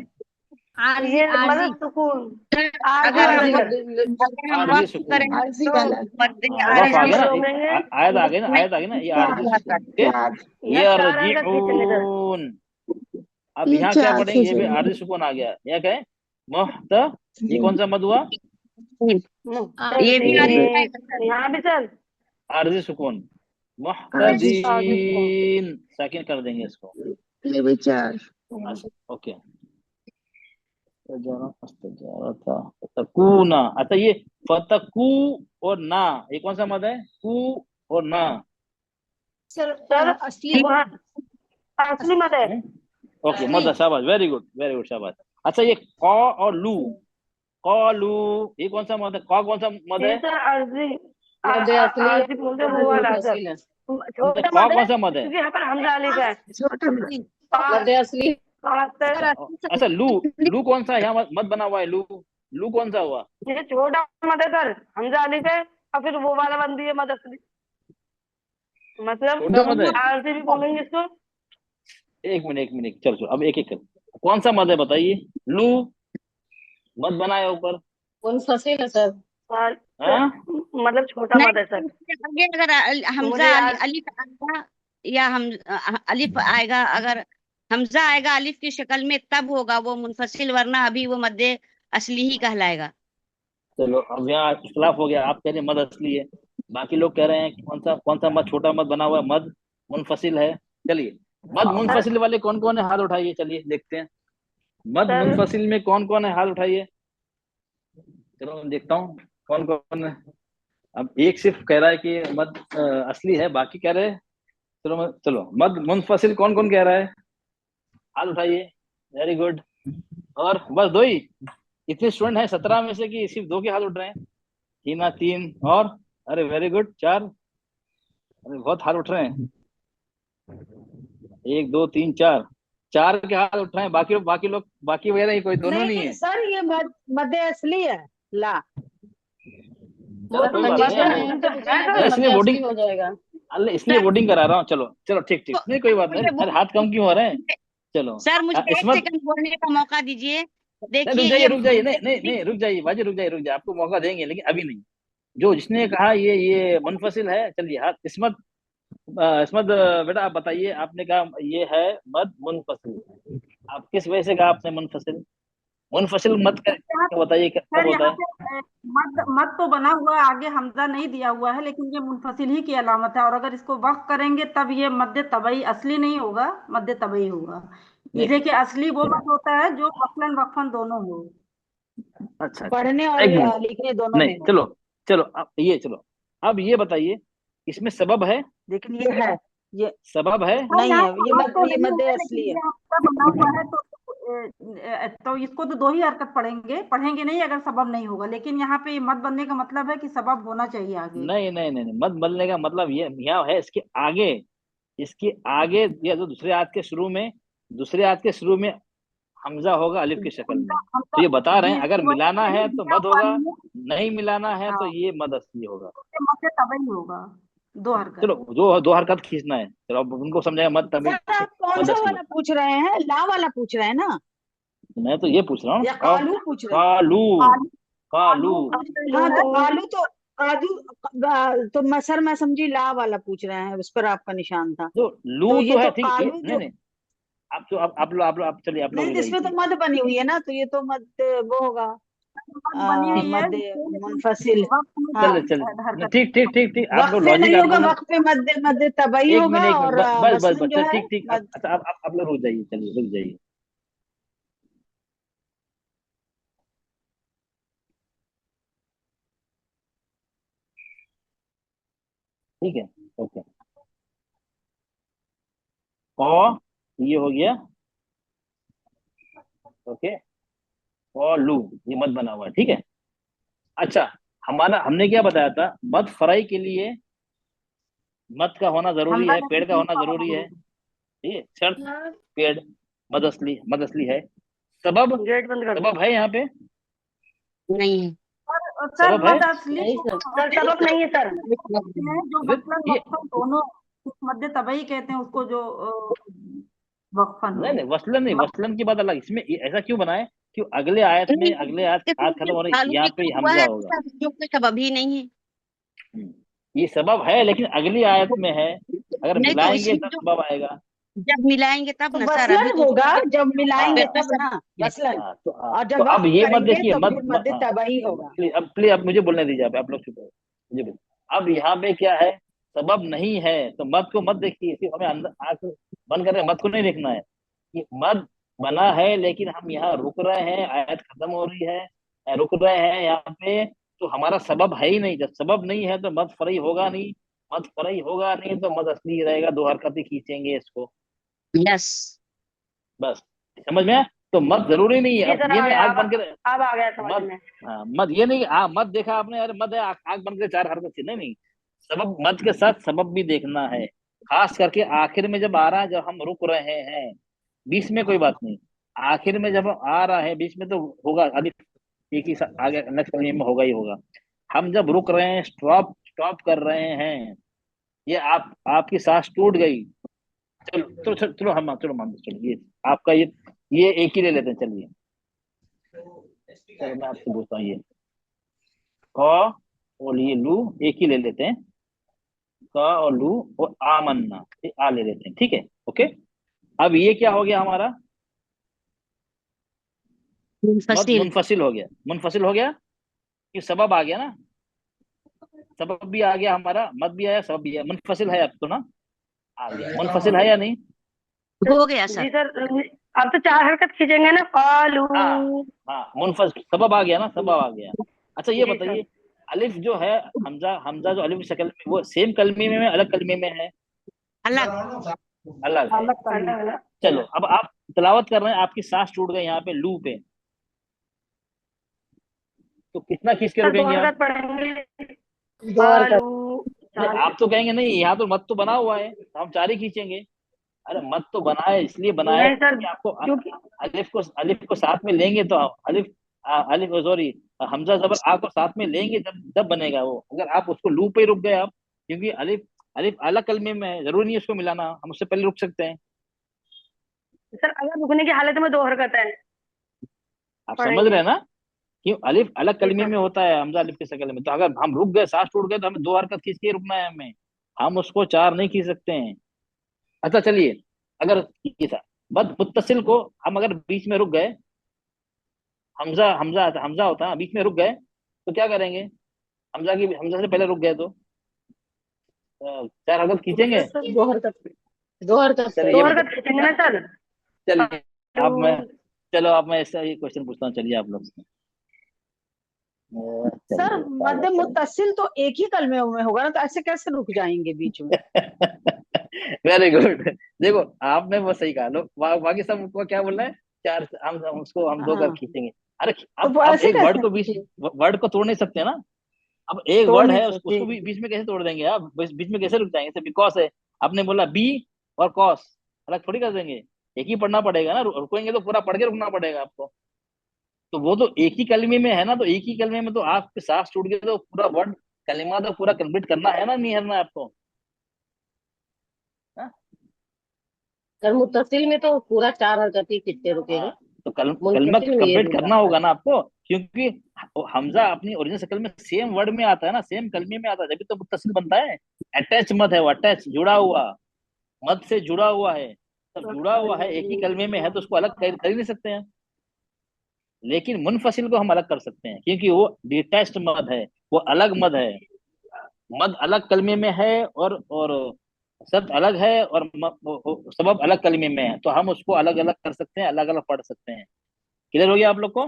ये मदद सुकून अगर हम आरजी वक्त सुकून। करेंगे आरजी तो वाला। मध्य वफ आ आरजी गया ना, रोकेंगे। आयत आ गई ना, आयत आ गई ना, ये आरजी सुकून। यरजिऊन। अब ये यहाँ क्या चार पढ़ेंगे? ये भी खींचेंगे। आरजी सुकून आ गया। यह क्या है? मुहत, ये कौन सा मद हुआ? ये भी यहाँ भी सर आरजी सुकून। आरजी मुहतदीन, साकिन कर देंगे इसको। ये भी चार। ओके फतकूना। अच्छा ये फतकू और ना, ये कौन सा मद है? कू और ना। सर असली मत है। ओके मद, शाबाश, वेरी गुड शाबाश। अच्छा ये क और लू, कलू, ये कौन सा मद है? क कौन सा मद है? ये सर अर्जी मध्य असली है। अर्जी बोलते हैं वो वाला सर। मुनफसिल है। छोटा क मत है कौन सा मद है? क्योंकि यहाँ पर हमजा अलिफ है। छोटा में मध्य असली नमस्ते। अच्छा लू, लू कौन सा है यहाँ मत बना हुआ है? लू, लू कौन सा हुआ? ये छोटा मत है सर, हमजा अलिफ है और फिर वो वाला बंदी है मद असली, मतलब छोटा मत है? आर से भी बोलेंगे इसको। एक मिनट चलो चलो, अब एक एक कर। कौन सा मद है बताइए? लू मत बनाया ऊपर। मुनफसिल है सर। और हाँ मतलब छोटा नहीं, मद है सर। उसके आगे अगर हमजा मुझे आज अलिफ आएगा या हम अलिफ आएगा, अगर हमजा आएगा अलिफ की शक्ल में तब होगा वो मुनफसिल, वरना अभी वो मद्दे असली ही कहलाएगा। चलो, अब यहाँ इख्तिलाफ हो गया। आप कह रहे हैं मद असली है, बाकी लोग कह रहे हैं कि कौन सा मद, छोटा मद बना हुआ है, मद मुनफसिल है। चलिए, मद सर मुनफसिल वाले कौन कौन है, हाथ उठाइए। चलिए देखते हैं मद सर मुनफसिल में कौन कौन है, हाथ उठाइए। चलो मैं देखता हूँ कौन कौन है। अब एक सिर्फ कह रहा है कि मद असली है, बाकी कह रहे हैं। चलो मद मुनफसिल कौन कौन कह रहा है, हाथ उठाइए। Very good. और बस दो ही? इतने स्टूडेंट हैं 17 में से कि सिर्फ 2 के हाथ उठ रहे हैं? हीना 3 और, अरे वेरी गुड 4। अरे बहुत हाथ उठ रहे हैं। 1 2 3 4, 4 के हाथ उठ रहे हैं। बाकी लोग, बाकी वगैरह ही कोई दोनों नहीं है। सर ये मध्य असली है ला। चलो कोई बात नहीं, इसलिए वोटिंग हो जाएगा। अल्ले इसलिए वोटिंग करा रहा हूँ। चलो चलो ठीक ठीक, नहीं कोई बात नहीं। अरे हाथ कम क्यों हो रहे हैं? चलो सर मुझे एक इसमत, सेकंड बोलने का मौका दीजिए। नहीं देखिए रुक जाइए, ये रुक जाइए, नहीं नहीं नहीं रुक जाइए बाजी, रुक जाइए, आपको मौका देंगे लेकिन अभी नहीं। जो जिसने कहा ये मुनफसिल है, चलिए हाथ। इसमत, इसमत बेटा आप बताइए, आपने कहा ये है मद मुनफसिल, आप किस वजह से कहा आपने मुनफसिल? मुनफसिल मद का बताइए कब सर होता यहाँ है? पे मद मद तो बना हुआ है, आगे हमजा नहीं दिया हुआ है, लेकिन ये मुनफसिल ही की अलामत है। और अगर इसको वक्फ करेंगे तब ये मद्दे तबई असली नहीं होगा, मद्दे तबई होगा। नहीं, इसे कि असली वो मद होता है जो वक्फन वक्फन दोनों हो, अच्छा पढ़ने और एक मिनट, लिखने दोनों नहीं में हो। चलो चलो, अब ये बताइए, इसमें सबब है? लेकिन ये है, ये सबब है? हाँ, नहीं यहाँ है, तो मद तो ये नहीं मध्य है, असली लेकिन है। ये हमजा बना हुआ है तो इसको तो 2 ही हरकत पढ़ेंगे नहीं अगर सबब नहीं होगा। लेकिन यहाँ पे मद बनने का मतलब है कि सबब होना चाहिए आगे। नहीं नहीं नहीं नहीं, मत बदलने का मतलब ये यहाँ है इसके आगे, इसके आगे या तो दूसरे हाथ के शुरू में हमजा होगा अलिफ की शक्ल में। तो ये बता रहे हैं अगर वही मिलाना मैंने है तो दिया मद हुआ होगा, नहीं है। नहीं मिलाना है तो हाँ, ये मद असली होगा। तो मद्दे तबई होगा, 2 हरकत। चलो दो हरकत खींचना है, चलो अब उनको समझाया मद तभी सर आप कौन मद सा असली। वाला पूछ रहे हैं? ला वाला पूछ रहे हैं ना, मैं तो ये पूछ रहा हूँ या अब। कालू पूछ रहे हैं? कालू, आलू, कालू। आलू पूछ रहे हाँ हैं। तो आलू तो तो सर मैं समझी ला वाला पूछ रहे हैं, उस पर आपका निशान था। तो लू तो तो ये है तो ठीक, ये कालू नहीं जो, नहीं। आप लोग चलिए, आप लोग नहीं हो तो इसमें तो जाइए। मद बनी हुई है ना, तो ये तो मद वो होगा, मद बनी हुई है मद लेकिन मुनफसिल। वक्त में हाँ, चल चल, हरकत ठीक ठीक ठीक ठीक, आप वक्त लोग पे लॉजिक, नहीं आप होगा, लोग वक्त पे मद मद तबई एक होगा, मिनट एक मिनट, और बस वसलन चल जो है ठीक ठीक। मद। अच्छा आप लोग रुक जाइए, चलिए रुक जाइए। ठीक है, ओके। और ये हो गया, ओके। और लू, ये मत बना हुआ है, ठीक है। अच्छा, हमने क्या बताया था, मत फ्राई के लिए मत का होना जरूरी हमजा है, पेड़ का नहीं होना जरूरी है, ठीक है, शर्त। पेड़ मद असली है। सबब, गेट बंद कर। सबब है यहाँ पे? नहीं है। और सर सबब है? मद असली नहीं को सर। सर सबक नहीं है सर। कहते हैं जो वक्फन ये वक्फन दोनों, मद्दे तबई कहते हैं उसको, जो वक्फन हो। नहीं नहीं, वसलन नहीं, वसलन की बात अलग। इसमें ऐसा क्यों बनाए कि अगले आयत में, अगले आयत इसमें खत्म हो रही, आलू यहाँ पे लिखा हुआ हमजा है, होगा। जो कोई सबब ही नहीं है। हम्म, ये सबब है लेकिन अगली आयत में है, अगर नहीं तो मिलाएंगे इसमें तब जो सबब आएगा। जब मिलाएंगे तब तो ना सर, अभी वसलन तो होगा जब हाँ मिलाएंगे पेपर तब सब ना, है। वसलन। हाँ, और तो जब अब वक्त ये मत करेंगे देखिए, तो मत फिर मद तबई होगा। प्लीज अब मुझे बोलने दीजिए, आप लोग चुप रहो, मुझे बोलिए। अब यहाँ पे क्या है, सबब नहीं है तो मत को मत देखिए, सिर्फ हमें अंदर आंख बंद करके मत को नहीं देखना है। कि मत बना है लेकिन हम यहाँ रुक रहे हैं, आयत खत्म हो रही है, रुक रहे हैं यहाँ पे, तो हमारा सबब है ही नहीं। जब सबब नहीं है तो मत फरई होगा नहीं, मत फरई होगा नहीं तो मत असली रहेगा, 2 हरकतें खींचेंगे इसको, यस। बस। समझ में आया? तो मत जरूरी नहीं है, जी अब सर ये आ नहीं गया, आंख बंद कर अब आ गया समझ मत, में। हाँ मत ये नहीं, हाँ मत देखा आपने, अरे मत है आंख बंद के 4 हरकत थी, नहीं नहीं, सबब, मत के साथ सबब भी देखना है। खास करके आखिर में जब आ रहा है, जब हम रुक रहे हैं, बीच में कोई बात नहीं, आखिर में जब आ रहा है बीच में तो होगा अलिफ, एक ही आगे नेक्स्ट कलमे में होगा ही होगा। हम जब रुक रहे हैं, स्टॉप स्टॉप कर रहे हैं, ये आपकी सांस टूट गई, चलो चलो चलो हम चलो मान लो, चलो ये आपका ये एक ही ले लेते हैं, चलिए चलो मैं आपसे पूछता हूँ, ये क और ये लू एक ही ले लेते हैं, क और लू और आमन्ना, ये आ ले लेते हैं, ठीक है, ओके। अब ये क्या हो गया हमारा, मद मुनफसिल। मुनफसिल हो गया, मुनफसिल हो गया कि सबब आ गया ना, सबब भी आ गया हमारा, मद भी आया, सबब भी आया, मुनफसिल है अब तो ना, आ गया, मुनफसिल है या नहीं? हो गया जी सर। सर, अब तो 4 हरकत खींचेंगे ना, कालू। हाँ हाँ, मुनफसिल सबब आ गया ना, सबब आ गया। अच्छा ये जी सर। बताइए, अलिफ जो है, हमजा हमजा जो अलिफ शक्ल में, वो सेम कलमे में अलग कलमे में है? अलग। अलग है। अलग कलमे। अलग अलग। चलो अब आप तिलावत कर रहे हैं, आपकी सांस टूट गई यहाँ पे लू पे, तो कितना खींच के सर 2 रुकेंगे आप? हरकत पढ़ेंगे, 2 हरकत। कालू। नहीं, आप तो कहेंगे नहीं, यहाँ तो मत तो बना हुआ है, तो हम 4 ही खींचेंगे। अरे मत तो बना है, इसलिए बना है नहीं सर, कि आपको क्योंकि अलिफ को साथ में लेंगे तो अलिफ अलिफ सॉरी, हमजा जबर आ को साथ में लेंगे जब जब बनेगा वो। अगर आप उसको लू पे रुक गए आप, क्योंकि अलिफ अलिफ अलग कलमे में है, जरूरी नहीं है उसको मिलाना, हम उससे पहले रुक सकते हैं। सर अगर रुकने की हालत में 2 हरकत है आप समझ पढ़ेंगे। रहे हैं ना, क्यों अलिफ अलग जी कलमे सर। में होता है, हमजा अलिफ की शक्ल में, तो अगर हम रुक गए, सांस टूट गए, तो हमें 2 हरकत खींच के रुकना है हमें, हम उसको 4 नहीं खींच सकते हैं। अच्छा चलिए, अगर ये था बद मुत्तसिल को हम अगर बीच में रुक गए, हमजा हमजा हमजा होता है ना, बीच में रुक गए तो क्या करेंगे? हमजा से पहले रुक गए तो 4 हरकत खींचेंगे। सर 2 हरकत, 2 हरकत चलिए दो ये हरकत बताइए, खींचेंगे ना सर। चलिए अब मैं, कालू। चलो अब मैं ऐसा ये क्वेश्चन पूछता हूँ, चलिए आप लोग से। सर चलिए मध्य मुत्तसिल तो एक ही कलमे में होगा ना, तो ऐसे कैसे रुक जाएंगे बीच में? Very good. देखो आपने वो सही कहा, लो बाकी सब को क्या बोलना है, 4 हम उसको हम 2 कर हाँ, खींचेंगे। अरे तो अब वो अब ऐसे एक वर्ड कैसे? को बीच, वर्ड को तोड़ नहीं सकते ना, अब एक तोड़ वर्ड नहीं है सकते। उसको भी बीच में कैसे तोड़ देंगे आप, बीच में कैसे रुक जाएंगे? जैसे बिकॉस है, आपने बोला बी और कॉस, अलग थोड़ी कर देंगे, एक ही पढ़ना पड़ेगा ना, रुकेंगे तो पूरा पढ़ के रुकना पड़ेगा आपको। तो वो तो एक ही कलमे में है ना, तो एक ही कलमे में तो आपके सांस टूट गए तो पूरा वर्ड कलिमा तो पूरा कंप्लीट करना है ना, नहीं करना है आपको? हाँ? सर मुत्तसिल में तो पूरा 4 हरकत ही खींचते रुकेंगे, हाँ, तो कलमा मुनफसिल में ये कंप्लीट रूल करना आता है। होगा ना आपको, क्योंकि हमजा अपनी ओरिजिनल शक्ल में सेम वर्ड में आता है ना, सेम कलमे में आता है, जब तो मुत्तसिल बनता है। अटैच मत है वो, अटैच जुड़ा हुआ, मत से जुड़ा हुआ है, तब जुड़ा हुआ है, एक ही कलमे में है, तो उसको अलग कर ही नहीं सकते हैं। लेकिन मुनफसिल को हम अलग कर सकते हैं, क्योंकि वो डिटैच्ड मद है, वो अलग मद है, मद अलग कलमे में है, और शब्द अलग है, और सबब अलग कलमे में है, तो हम उसको अलग अलग कर सकते हैं, अलग अलग पढ़ सकते हैं। क्लियर हो गया आप लोग को?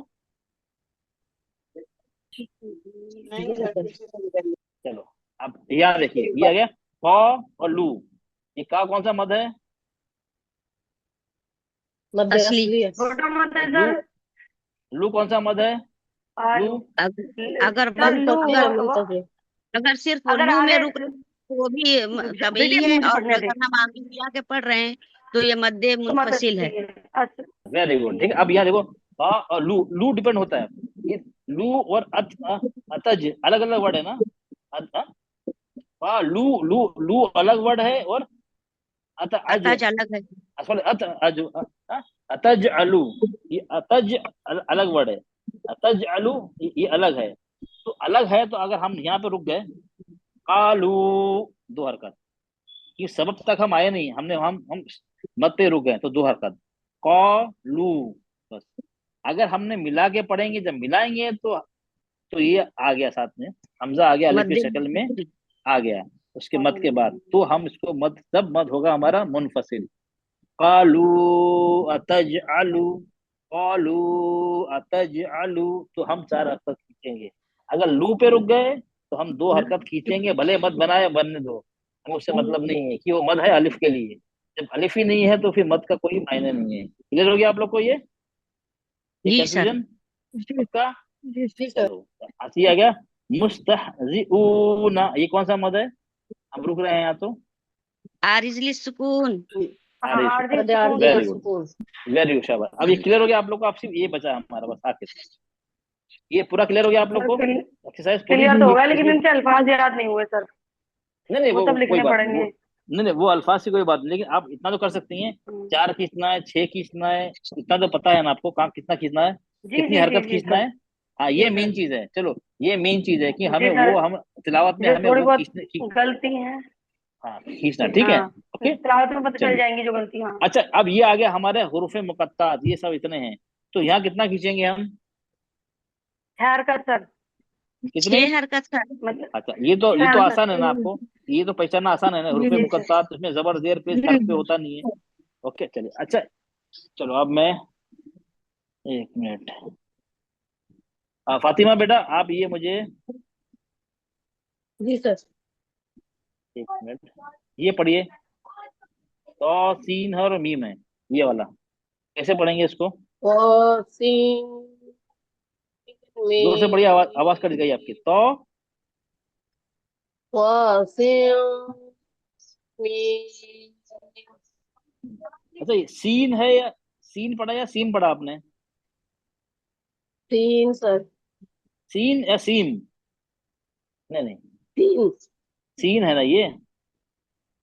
नहीं सर। चलो अब यहाँ देखिए, ये आ गया क और लू, ये का कौन सा मद है? मध्य असली। असली है। छोटा मत है लू, सर। लू कौन सा मद है? लू लू। अगर सर लू मुनफसिल मुनफसिल। अगर सिर्फ अगर लू में आगे रुक रहे हैं, तो वो भी तबई बेटी है, मुझे और पढ़ने दे अगर हम आगे भी आके पढ़ रहे हैं तो ये मद्दे तो मत मुनफसिल है। अच्छा। वेरी गुड, ठीक है। अब यहाँ देखो, का और लू, लू डिपेंड होता है, ये लू और अतज अलग अलग वर्ड है ना, लू लू लू अलग वर्ड है, और अतज अताज अलग है। सॉरी अतज अलू, ये अतज अलग वर्ड है, अतज अलू ये अलग है, तो अलग है, तो अगर हम यहाँ पे रुक गए, कालू 2 हरकत, ये सबब तक हम आए नहीं, हमने हम मत पे रुक गए, तो 2 हरकत, कालू बस। अगर हमने मिला के पढ़ेंगे, जब मिलाएंगे तो ये आ गया साथ में, हमजा आ गया अलिफ की मद्दे शक्ल में आ गया, उसके मत के बाद, तो हम इसको मत, तब मत होगा हमारा मुनफसिल। कालू अतजअलू, कालू अतजअलू, तो हम 4 हरकत खींचेंगे। अगर लू पे रुक गए तो हम 2 हरकत खींचेंगे, भले मत बनाए बनने दो, हमें उससे मतलब नहीं है, कि वो मद है अलिफ के लिए, जब अलिफ ही नहीं है तो फिर मद का कोई मायने नहीं है। क्लियर हो गया आप लोग को ये जी सर। कंफ्यूजन पक्का? जी सर। चलो आती आ गया, मुस्तहजिऊना, ये कौन सा मद है? हम रुक रहे हैं यहाँ तो, आरिजली सुकून। आरिश, आरजी आरजी वेरी का गुड, सुकून। वेरी गुड, शाबाश। अब ये क्लियर हो गया आप लोग को, आप सिर्फ ये बचा है हमारा बस आखिर, ये पूरा क्लियर हो गया आप लोग को, एक्सरसाइज पूरी। क्लियर तो होगा लेकिन इनके अल्फाज याद नहीं हुए सर, नहीं नहीं वो वो सब कोई लिखने बात नहीं, पड़ेंगे। नहीं नहीं वो अल्फाज से कोई बात नहीं, लेकिन आप इतना तो कर सकती हैं, 4 खींचना है, 6 खींचना है, इतना तो पता है ना आपको, काम कितना खींचना है, जी कितनी जी जी हरकत जी खींचना सर, है। हाँ जी ये सर, मेन चीज है, चलो ये मेन चीज है कि हमें जी सर। वो, हम तिलावत में जो हमें थोड़ी वो बहुत खींचने गलती है, हाँ खींचना, ठीक है, हाँ ओके। तिलावत में पता चल चलिए जाएंगी जो गलती। हाँ अच्छा, अब ये आ गया हमारे हुरूफे मुकत्तात, ये सब इतने हैं, तो यहाँ कितना खींचेंगे हम, 6 हरकत सर, कितने? 6 हरकत सर। मतलब अच्छा ये तो 6 हरकत। आसान है ना आपको, ये तो पहचानना आसान है ना, जी हुरूफे जी सर। मुकत्तात, उसमें जबर जेर पेश हर्फ पे होता नहीं है। ओके चलिए, अच्छा चलो अब मैं, एक मिनट, फातिमा बेटा आप ये मुझे, जी सर। एक मिनट, ये पढ़िए, तो सीन है और मीम है, ये वाला कैसे पढ़ेंगे इसको? और सीन जोर से पढ़िए, आवाज में आवाज कट गई आपकी, तो वासिम में अच्छा ये सीन है या सीन पढ़ा या सीम पढ़ा आपने? तीन सर, सीन या सीम? नहीं नहीं, तीन। सीन है ना ये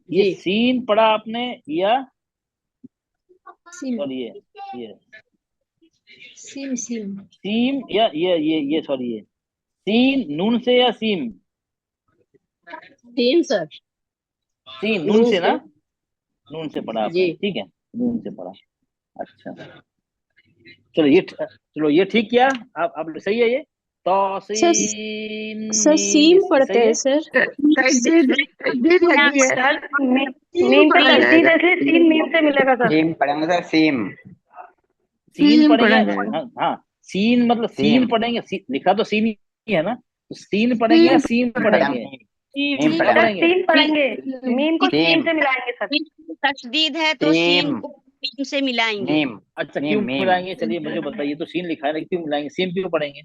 जी सीन पढ़ा आपने या, सिम और ये सिम सिम सीम या ये सॉरी ये सीन नून से या सीम? तीन सर, सीन नून नून से ना, से। नून से पढ़ा आपने, जी ठीक है, नून से पढ़ा। अच्छा चलो ये ठीक किया, आप सही है ये, सर तौसीन सर मीम, सीम ये सही पढ़ते हैं है। सर। तजदीद लगी है, सर सीम मीम पे पढ़ा तजदीद जाएगा, है इसलिए 3 मीम से मिलेगा सर। सीम पढ़ेंगे सर, सीम। सीन सीम पढ़ेंगे, पढ़ा जाएगा, हाँ हाँ, सीन मतलब सीन सीम पढ़ेंगे, लिखा तो सीन ही है ना, तो सीन पढ़ेंगे या सीम सीम पढ़ा बेटा पढ़ेंगे? मीम, सीम मीम क्या सर पढ़ेंगे, पढ़ेंगे? 3 पढ़ेंगे, मीम को सीम सीम, से मिलाएंगे सर। तशदीद है तो सीम सीम, को मीम से मिलाएंगे। मीम, अच्छा मीम, क्यों मीम। मिलाएंगे, चलिए मुझे बताइए, तो सीन लिखा है ना, क्यों मिलाएंगे, सीम क्यों पढ़ेंगे?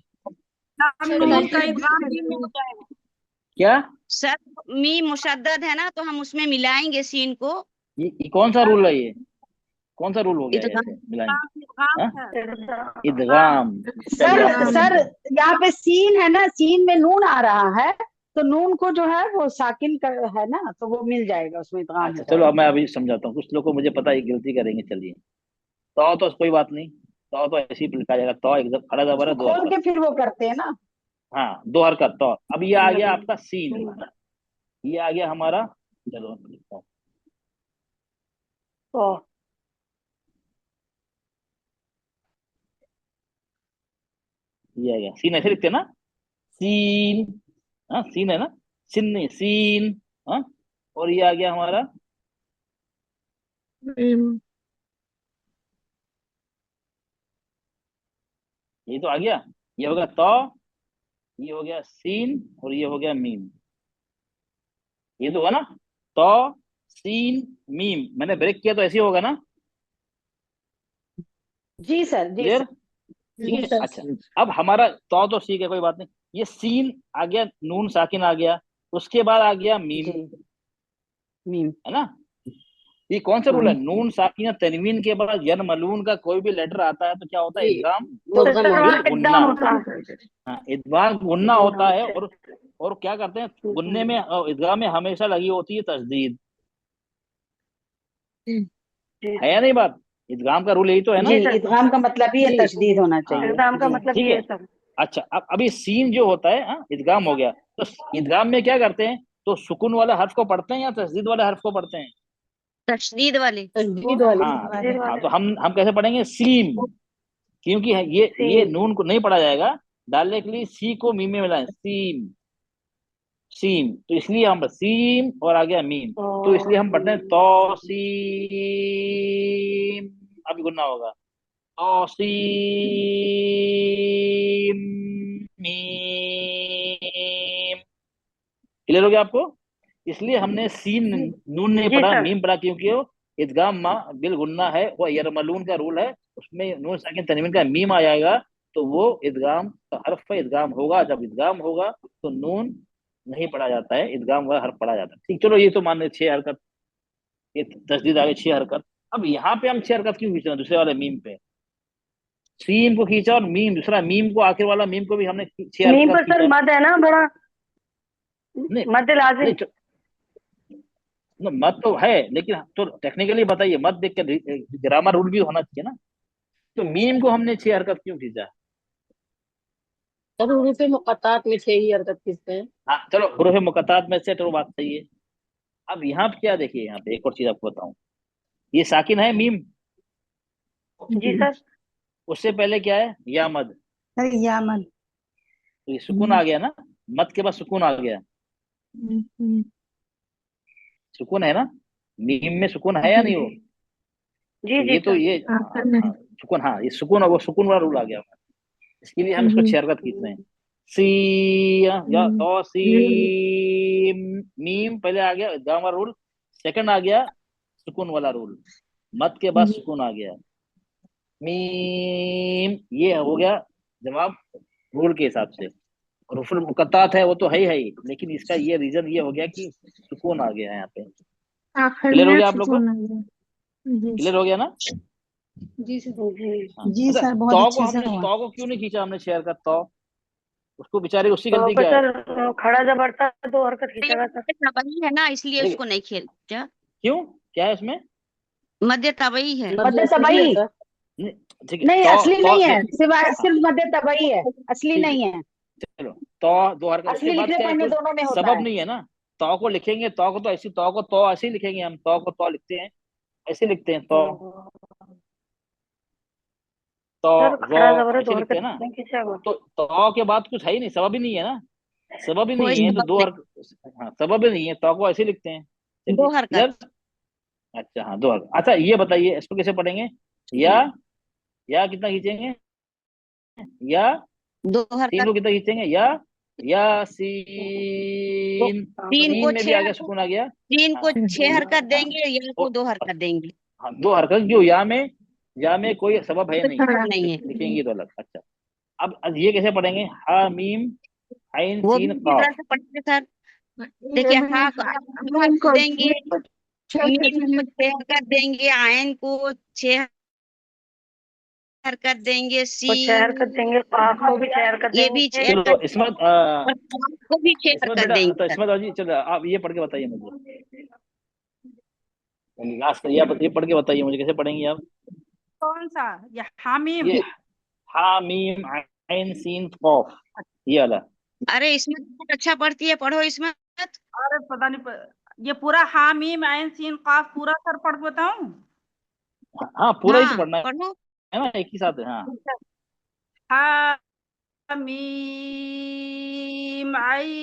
हम सर नून बताइए का ताकि इदगाम मीम में हो जाएगा। क्या, सर मीम मुशद्दद है ना, तो हम उसमें मिलाएंगे सीन को। ये कौन सा रूल है, ये कौन सा रूल हो गया है इदगाम। ऐसे मिलाएंगे? इदगाम हाँ है, इदगाम, चलिए सर अच्छा इदगाम। सर यहाँ पे सीन है ना, सीन में नून आ रहा है, तो नून को जो है वो साकिन का है ना, तो वो मिल जाएगा, उसमें इदगाम अच्छा हो चलो अब जाएगा। मैं अभी समझाता हूँ, कुछ लोग को मुझे पता है गलती करेंगे, चलिए तो कोई बात नहीं, तो ऐसे ही लिखा जाएगा, तो एकदम खड़ा जबर उसको है, 2 खोल हरकत, के फिर वो करते हैं ना। हाँ 2 हरकत, तो अब ये आ गया आपका सीन, ये आ गया हमारा, चलो लिखता हूँ, तो ये आ गया सीन, ऐसे लिखते हैं ना, सीन, हाँ सीन है ना, सिन नहीं सीन, हाँ, और ये आ गया हमारा, ये तो आ गया, ये हो गया तो, ये हो गया सीन, और ये हो गया मीम, ये तो हुआ ना, तो सीन मीम, मैंने ब्रेक किया तो ऐसे ही होगा ना, जी सर, जी क्लियर, सर। ठीक जी है। सर। अच्छा अब हमारा तो ठीक है, कोई बात नहीं, ये सीन आ गया, नून साकिन आ गया, उसके बाद आ गया मीम, जी मीम। है ना, ये कौन सा रूल है, हाँ नून साकिन या तनवीन के बाद यन मलून का कोई भी लेटर आता है तो क्या होता है, जी इदगाम मुद्गम सर हो वहाँ गया। बिल गुन्ना, इकदाम होता है। हाँ इदगाम गुन्ना होता है, और क्या करते हैं गुन्ने में, इदगाम में हमेशा लगी होती है तस्दीद, है या नहीं बात, इदगाम का रूल यही तो है ना, जी, जी सर, इदगाम का मतलब ही है जी तशदीद होना हाँ चाहिए। इकदाम का जी मतलब ठीक ये है। है सर। अच्छा अब अभी सीन जो होता है, हाँ इदगाम हो गया, तो इदगाम में क्या करते हैं, तो सुकून वाला हर्फ को पढ़ते हैं या तस्दीद वाले हर्फ को पढ़ते हैं? तशदीद वाले। तजदीद वाले। हाँ तस्दीद हाँ, वाले तो हम कैसे पढ़ेंगे, सीम, क्योंकि ये सीन। नून को नहीं पढ़ा जाएगा, डालने के लिए सी को मीम में मिलाएं, सीम, सीम, तो इसलिए हम सीम और आ गया मीम, तो इसलिए हम पढ़ते हैं तो सीम, अभी गुन्ना होगा, तो सीम मीम, क्लियर हो गया आपको, इसलिए हमने सीन नून नहीं जी पढ़ा, सर। मीम पढ़ा, क्योंकि वो इदगाम मा बिल गुन्ना है, वो यरमलून का रूल है, उसमें नून साकिन तनवीन का मीम आ जाएगा, तो वो इदगाम का हर्फ है, इदगाम होगा, जब इदगाम होगा तो नून नहीं पढ़ा जाता है, इदगाम वाला हर्फ पढ़ा जाता है, ठीक, चलो ये तो मान लो 6 हरकत, ये तस्दीद आ गई 6 हरकत, अब यहाँ पे हम 6 हरकत क्यों खींच रहे हैं दूसरे वाले मीम पे? सीम को खींचा और मीम, दूसरा मीम को, आखिर वाला मीम को भी हमने 6 मीम हरकत पर सर खींचा। मद है ना बड़ा, नहीं मद लाजिम। नहीं मत तो है, लेकिन तो टेक्निकली बताइए, मत देख के ग्रामर रूल भी होना चाहिए ना। तो मीम को हमने 6 हरकत क्यों खींचा? सर हुरूफ मुक़त्तात में 6 ही हरकत खींचते हैं। हाँ चलो, हुरूफ मुक़त्तात में से तो बात सही है। अब यहाँ पे क्या देखिए, यहाँ पे एक और चीज आपको बताऊं, ये साकिन है मीम, जी सर। उससे पहले क्या है, या मद, यामन। तो ये सुकून आ गया ना, मद के बाद सुकून आ गया, सुकून है ना, मीम में सुकून है या नहीं हो? जी तो जी ये तो सर। ये सुकून, हाँ ये सुकून, वो सुकून वाला रूल आ गया, इसके लिए हम इसको 6 हरकत खींच रहे हैं। सी या तो सी मीम पहले आ गया इदगाम वाला रूल, सेकंड आ गया सुकून वाला रूल, मद के बाद सुकून आ गया, मीम, ये हो गया जवाब रूल के हिसाब से। और रुफुल मुक़त्तात है वो तो है ही, लेकिन इसका ये रीजन ये हो गया कि सुकून आ गया है यहाँ पे। आखिर क्लियर हो में गया आप लोग को? सुकून आ गया। जी क्लियर हो गया ना? जी सर। हाँ। जी अच्छा, सर, बहुत तो को अच्छे से हमने हुआ। तो को क्यों नहीं खींचा हमने शेयर का? तो उसको बेचारे, उसकी तो गलती पर क्या है? सर खड़ा जब बढ़ता है तो हरकत खींचेगा सर। तबई है ना, इसलिए देखिए उसको नहीं खींचा। क्यों, क्या है उसमें? मध्य तबई है। मद मध्य असली तबई है सर। नहीं, ठीक है, नहीं, तो असली नहीं है, सिर्फ हाँ, सिर्फ मध्य तबई है, असली ठीक नहीं है, है। चलो तो 2 हरकत, उसके असली बाद लिखने क्या है, पढ़ने कोई दोनों में होता सबब है। नहीं है ना। तो को लिखेंगे, तो को तो ऐसी, तो को तो ऐसे ही लिखेंगे हम, तो को तो लिखते हैं, ऐसे लिखते हैं, तो सर रो खड़ा जबर है ऐसे तो लिखते हरकत हैं ना। नहीं खींचेगा। तो के बाद कुछ है ही नहीं, सबब ही नहीं है ना, सबब ही कोई नहीं है तो सबब 2 नहीं, हरकत, हाँ सबब ही नहीं है, तो को ऐसे लिखते हैं। चलिए 2 हरकत। क्लियर। अच्छा हाँ 2 हरकत। अच्छा ये बताइए इसको कैसे पढ़ेंगे? या कितना खींचेंगे? या 2 सीन हरकत। को कितना खींचेंगे? या तो सीन, तीन सीन को में भी 6 आ गया, हरकत, सुकून आ गया। तीन को हाँ 6 हरकत हाँ, देंगे, या को 2 हरकत देंगे। हाँ 2 हरकत, जो या में कोई सबब है कोई नहीं, सबब नहीं है, लिखेंगे तो अलग। अच्छा अब ये कैसे पढ़ेंगे? हा मीम आइन वो भी सीन इसी तरह काफ। से पढ़ेंगे सर। देखिए, हा को हरकत देंगे, मीम को 6 हरकत देंगे, आयन को 6 हरकत देंगे, को 6 हरकत सीन देंगे, पाक को भी 6 हरकत ये भी 6 देंगे। चलो हरकत इसमत और काफ को भी 6 इसमत हरकत बेटा, देंगे तो सर। इसमत जी चलो आप ये पढ़ के बताइए मुझे, लास्ट ये पढ़ के बताइए मुझे कैसे पढ़ेंगे आप? कौन सा? ये हामीम। ये हा मीम आइन सीन काफ, ये वाला। अरे इसमें बहुत अच्छा पढ़ती है, पढ़ो इसमें। अरे पता नहीं ये पूरा हामीम आइन सीन काफ पूरा सर पढ़ बताऊं? हाँ पूरा ही तो हाँ पढ़ना पढ़ो। है ना, एक ही साथ है। हाँ हामीम आइन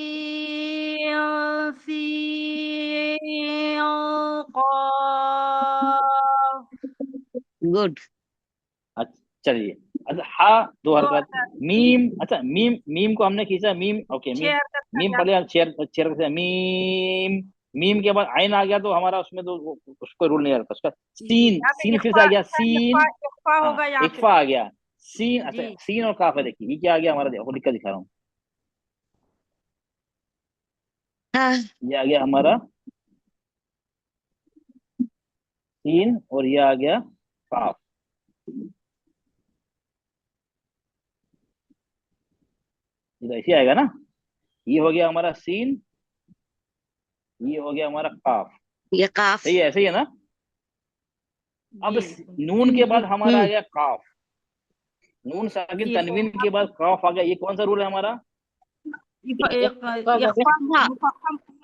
सीन काफ। गुड। अच्छा चलिए। अच्छा हा 2 हरकत, मीम, अच्छा मीम को हमने खींचा, मीम ओके, 6 मीम हरकत मीम पढ़ लिया, चेयर चेयर से मीम, मीम के बाद आइन आ गया तो हमारा उसमें तो उसको रूल नहीं आता उसका। सीन, यहाँ पे सीन फिर से आ गया, सीन, इख्फा हाँ होगा यहाँ पे। इक्फा आ गया, सीन, अच्छा जी सीन और काफ है, देखिए ये क्या आ गया हमारा, देखो लिख कर दिखा रहा हूँ, हाँ, ये आ गया हमारा सीन, और ये आ गया काफ, ये तो ऐसे आएगा ना, ये हो गया हमारा सीन, ये हो गया हमारा काफ, ये काफ। सही है, ऐसे ही है ना। अब जी नून के बाद हमारा आ गया काफ, नून साकिन ये तनवीन के बाद काफ आ गया, ये कौन सा रूल है हमारा?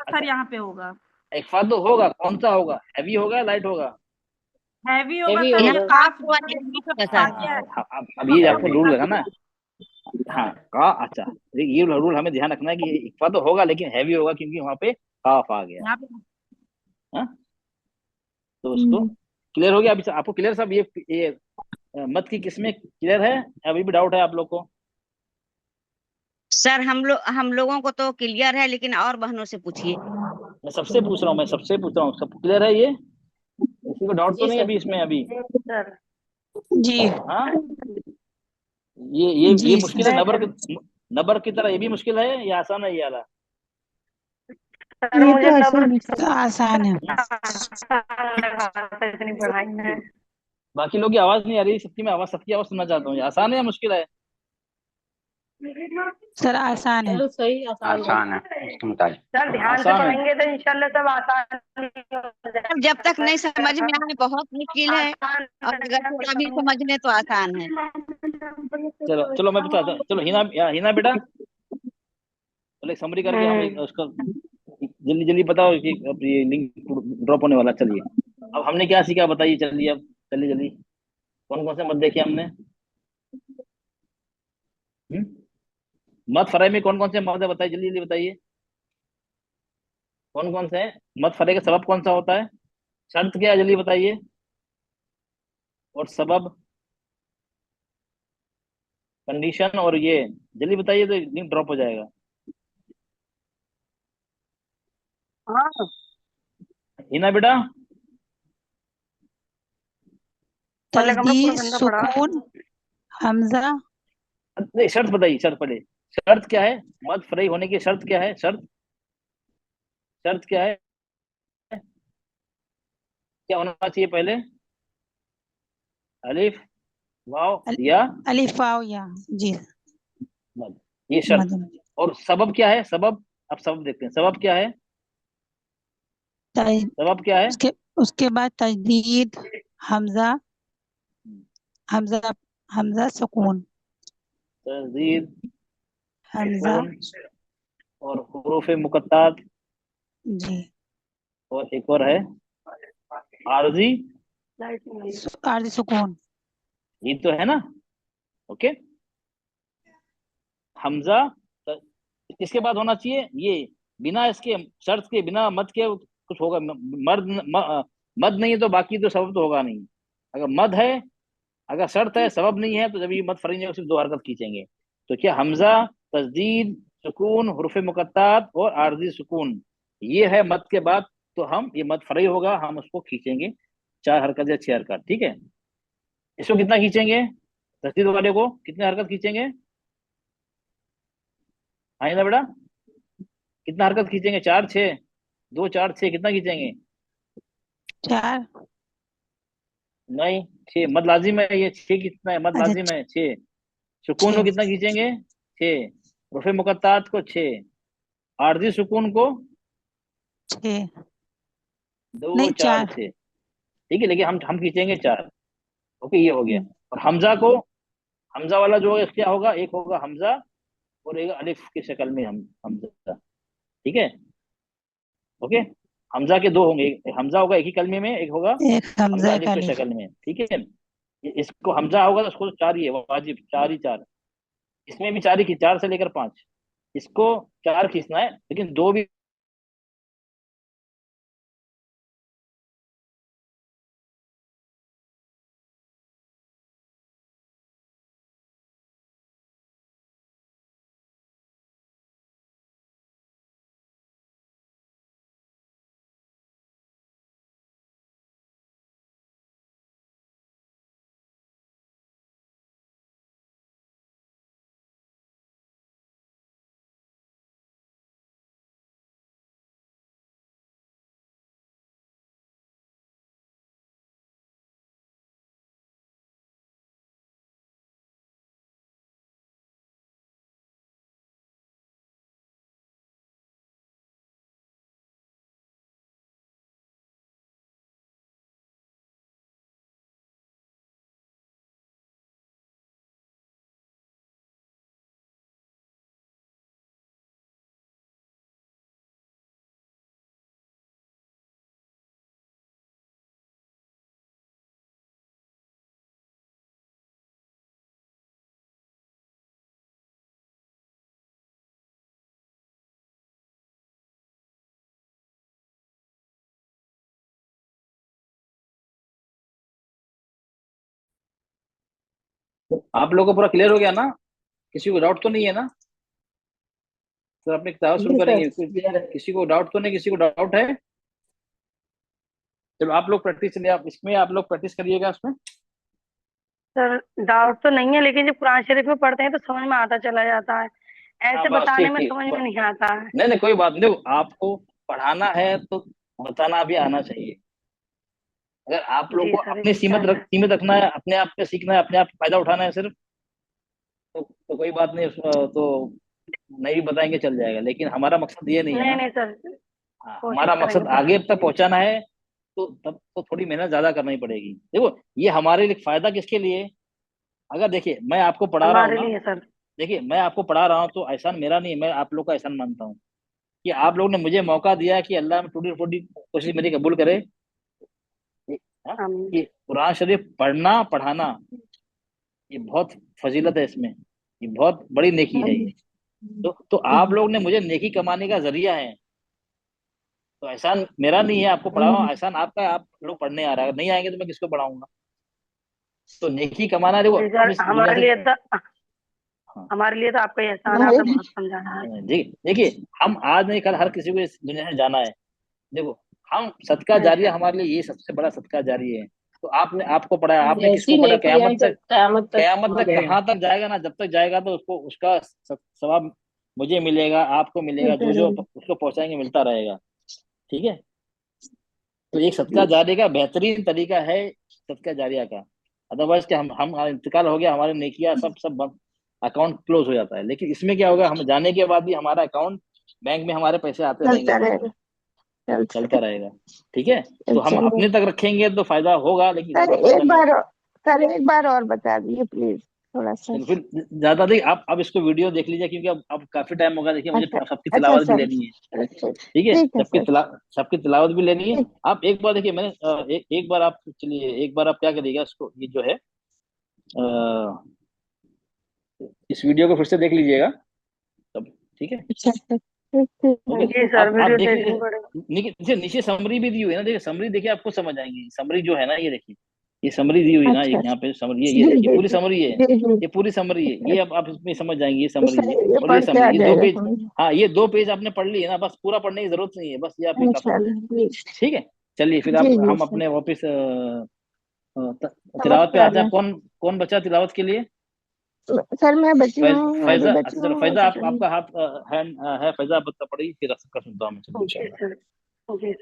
सर यहाँ पे होगा। इख्फा तो होगा, कौन सा होगा, हैवी होगा या लाइट होगा? हैवी होगा हैवी सर, यहाँ ये होगा। काफ काफ हुआ जो हैवी से होगा हाँ सर। आगे है। अब ये आपको रूल लगाना। हाँ का, अच्छा ये रूल हमें ध्यान रखना है कि इख्फा तो होगा लेकिन हैवी होगा, क्योंकि वहां पे काफ आ गया। यहाँ पे हाँ तो उसको क्लियर हो गया अभी आपको? क्लियर सब ये मत की किस्में क्लियर है, अभी भी डाउट है आप लोग को? सर हम लोगों को तो क्लियर है, लेकिन और बहनों से पूछिए। मैं सबसे पूछ रहा हूँ, मैं सबसे पूछ रहा हूँ, सब क्लियर है? ये किसी को डाउट तो जी नहीं सर। अभी इसमें अभी? सर जी हाँ ये जी मुश्किल है, नबर की तरह ये भी मुश्किल है या आसान है ये वाला? सर ये मुझे तो तब आसान है। आसान लगा था इतनी पढ़ाई में। बाकी लोग की आवाज नहीं आ रही, सबकी मैं आवाज, सबकी आवाज सुनना चाहता हूँ। ये आसान है या मुश्किल है? सर आसान है। चलो सही आसान है। आसान है उसके मुताबिक। सर ध्यान से आसान है। पढ़ेंगे तो इंशाल्लाह सब आसान ही हो और जब तक नहीं समझ में आए बहुत मुश्किल है, आसान और अगर थोड़ा भी समझ लें तो आसान है। चलो चलो मैं बताता हूँ। चलो हिना, हिना बेटा, चलो एक समरी करके हम एक उसका जल्दी जल्दी बताओ कि अब ये लिंक ड्रॉप होने वाला। चलिए अब हमने क्या सीखा बताइए, चलिए अब चलिए जल्दी। कौन कौन से मत देखे हमने? मत फराई में कौन कौन से मत है बताइए, जल्दी जल्दी बताइए। कौन कौन से हैं? मत फराई का सबब कौन सा होता है? शर्त क्या है जल्दी बताइए। और सबब, कंडीशन, और ये जल्दी बताइए तो लिंक ड्रॉप हो जाएगा। हाँ हिना बेटा, पहले कमरा पूरा तस्दीद, गंदा पड़ा। सुकून, हमजा। नहीं शर्त बताइए, शर्त पहले। शर्त क्या है? मत फराई होने की शर्त क्या है? शर्त, शर्त क्या है? क्या होना चाहिए पहले? अलिफ, वाव अल- या अलिफ वाव या। जी। मद, ये शर्त। मदन। और सबब क्या है? सबब, अब सबब देखते हैं। सबब क्या है? तज- सबब क्या है? उसके उसके बाद तजदीद, हमजा, हमजा, हमजा सुकून, तस्दीद, हमजा। सुकून, और हुरूफ मुकत्तात, जी। और एक और है आरजी, आरजी सुकून। ये तो है ना? ओके। हमजा, त- इसके बाद होना चाहिए ये, बिना इसके शर्त के, बिना मद के कुछ होगा? मद नहीं है तो बाकी तो सबब तो होगा नहीं। अगर मद है, अगर शर्त है, सबब नहीं है, तो जब ये मद फरी नहीं, सिर्फ दो हरकत खींचेंगे। तो क्या हमजा, तस्दीद, सुकून, हुरूफ मुकत्तात और आरजी सुकून, ये है मद के बाद, तो हम ये मद फरी होगा, हम उसको खींचेंगे 4 हरकत या 6 हरकत। ठीक है? इसको कितना खींचेंगे? तस्दीद वाले को कितने हरकत खींचेंगे? हाँ ना बेटा, कितना हरकत खींचेंगे? 4 6, 2 4 6, कितना खींचेंगे? 4। नहीं, 6 मद लाजिम है, ये 6 कितना है? मद लाजिम अच्छा। है 6। सुकून को 6। कितना खींचेंगे? 6। रुफे मुकत्तात को 6। आरजी सुकून को 6 दो नहीं चार 4। छः ठीक है, लेकिन हम खींचेंगे 4। ओके, ये हो गया। और हमजा को, हमजा वाला जो है क्या होगा? एक होगा हमजा और एक अलिफ की शक्ल में हम हमजा। ठीक है? ओके, हमजा के दो होंगे, एक हमजा होगा एक ही कलमे में, एक होगा एक हमजा हमजा अलिफ का की अलिफ। शक्ल में। ठीक है? इसको हमजा होगा तो उसको 4 ही है वाजिब, 4 ही 4। इसमें भी 4 ही की, 4 से लेकर 5, इसको 4 खींचना है, लेकिन 2 भी। आप लोगों को पूरा क्लियर हो गया ना? किसी को डाउट तो नहीं है ना? तो अपने किताब शुरू जी सर करेंगे। क्लियर है। किसी को डाउट तो नहीं? किसी को डाउट है? चलो आप लोग प्रैक्टिस चलिए, आप इसमें आप लोग प्रैक्टिस करिएगा उसमें। सर डाउट तो नहीं है, लेकिन जब कुरान शरीफ में पढ़ते हैं तो समझ में आता चला जाता है, हाँ ऐसे बस बताने ठीक में ठीक समझ में नहीं आता है। नहीं नहीं, कोई बात नहीं। देखो, आपको पढ़ाना है तो बताना भी आना चाहिए। अगर आप लोग जी को सर, अपने सीमित रखना है, अपने आप पे सीखना है, अपने आप फायदा उठाना है सिर्फ, तो कोई बात नहीं, तो नहीं भी बताएंगे चल जाएगा, लेकिन हमारा मकसद ये नहीं है नहीं ना। नहीं सर, हाँ, कोशिश हमारा करेंगे मकसद सर। आगे तक पहुंचाना है, तो तब तो थोड़ी मेहनत ज्यादा करना ही पड़ेगी। देखो, ये हमारे लिए फायदा किसके लिए? अगर देखिए मैं आपको पढ़ा रहा हूँ हमारे ना, लिए सर। देखिए मैं आपको पढ़ा रहा हूँ तो एहसान मेरा नहीं है, मैं आप लोग का एहसान मानता हूँ कि आप लोगों ने मुझे मौका दिया कि अल्लाह में टूटी फूटी कोशिश मेरी कबूल करे। हाँ, हम कि कुरान शरीफ पढ़ना पढ़ाना, ये बहुत फजीलत है इसमें, ये बहुत बड़ी नेकी है ये। तो आप लोग ने मुझे नेकी कमाने का जरिया है, तो एहसान मेरा नहीं है आपको पढ़ा रहा हूँ, एहसान आपका है, आप लोग पढ़ने आ रहा है, अगर नहीं आएंगे तो मैं किसको पढ़ाऊंगा? तो नेकी कमाना देखो जी हम सर, इस दुनिया से। हाँ, हमारे लिए तो आपका ही एहसान है, आपने बहुत समझाया है। देखिए हम आज नहीं कल हर किसी को इस दुनिया से जाना है। देखो, हम सदका जी जारिया, सर। हमारे लिए ये सबसे बड़ा सदका जारी है। तो आपने आपको पढ़ाया, आपने जैसी किसको पढ़ा, नेकी आई तो कयामत तक बढ़ेगा। कहाँ तक जाएगा ना, जब तक जाएगा तो उसको उसका सवाब मुझे मिलेगा, आपको मिलेगा, जो जो उसको पहुंचाएंगे मिलता रहेगा। ठीक है, तो एक सदका जारी का बेहतरीन तरीका है सदका जारिया का। अदरवाइज क्या हम इंतकाल हो गया, हमारे नेकिया सब सब बंद, अकाउंट क्लोज हो जाता है। लेकिन इसमें क्या होगा, हम जाने के बाद भी हमारा अकाउंट, बैंक में हमारे पैसे आते रहेंगे चलता बाद में, रहेगा, चलता रहेगा। ठीक है, तो हम चलिए अपने तक रखेंगे तो फायदा होगा, लेकिन सर। ज्यादा फायदा नहीं होगा। सर एक बार और बता दीजिए प्लीज, थोड़ा सा। चलो फिर, ज्यादा नहीं, आप अब इसको वीडियो देख लीजिए, क्योंकि अब काफी टाइम होगा। देखिए मुझे अच्छा सबकी अच्छा तिलावत भी सर, लेनी है। अच्छा ठीक है, ठीक है सर। सबकी तिलावत भी लेनी है। ठीक। आप एक बार देखिए, मैंने एक बार आप चलिए, एक बार आप क्या करिएगा, इसको ये जो है अ, इस वीडियो को फिर से देख लीजिएगा तब। ठीक है, अच्छा सर, ठीक ठीक ओके। है। जी सर, आप वीडियो देख देखनी लीजिए, पड़ेगा। नीचे समरी भी दी हुई है ना, देखिए समरी देखिए, आपको समझ आएंगी। समरी जो है ना, ये देखिए, ये समरी दी हुई है ना, अच्छा यहाँ पे समरी है, ये जी देखिए जी पूरी जी समरी है, जी जी। ये पूरी समरी है, ये अब आप इसमें समझ जाएंगे, ये तो समरी सर है ये और ये पढ़ के आ समरी, ये दो जाएगा पेज। समझ में। हाँ, ये 2 पेज आपने पढ़ ली है ना, बस पूरा पढ़ने की जरूरत नहीं है, बस ये आपके काफी है। इंशाल्लाह प्लीज। ठीक है, चलिए फिर जी आप जी हम सर, अपने वापिस समझ तिलावत पे के आ आते हैं। जाए। कौन कौन बचा तिलावत के लिए? सर मैं बची हूँ, मैं भी फैजा, बची अच्छा चलो, हूँ, फैजा ऐसा आप, तो नहीं। आपका हाथ हैंड है, फैजा आप बता पढ़िए, फिर कर सुनता हूँ मैं, चलिए जी इंशाल्लाह। सर। जी।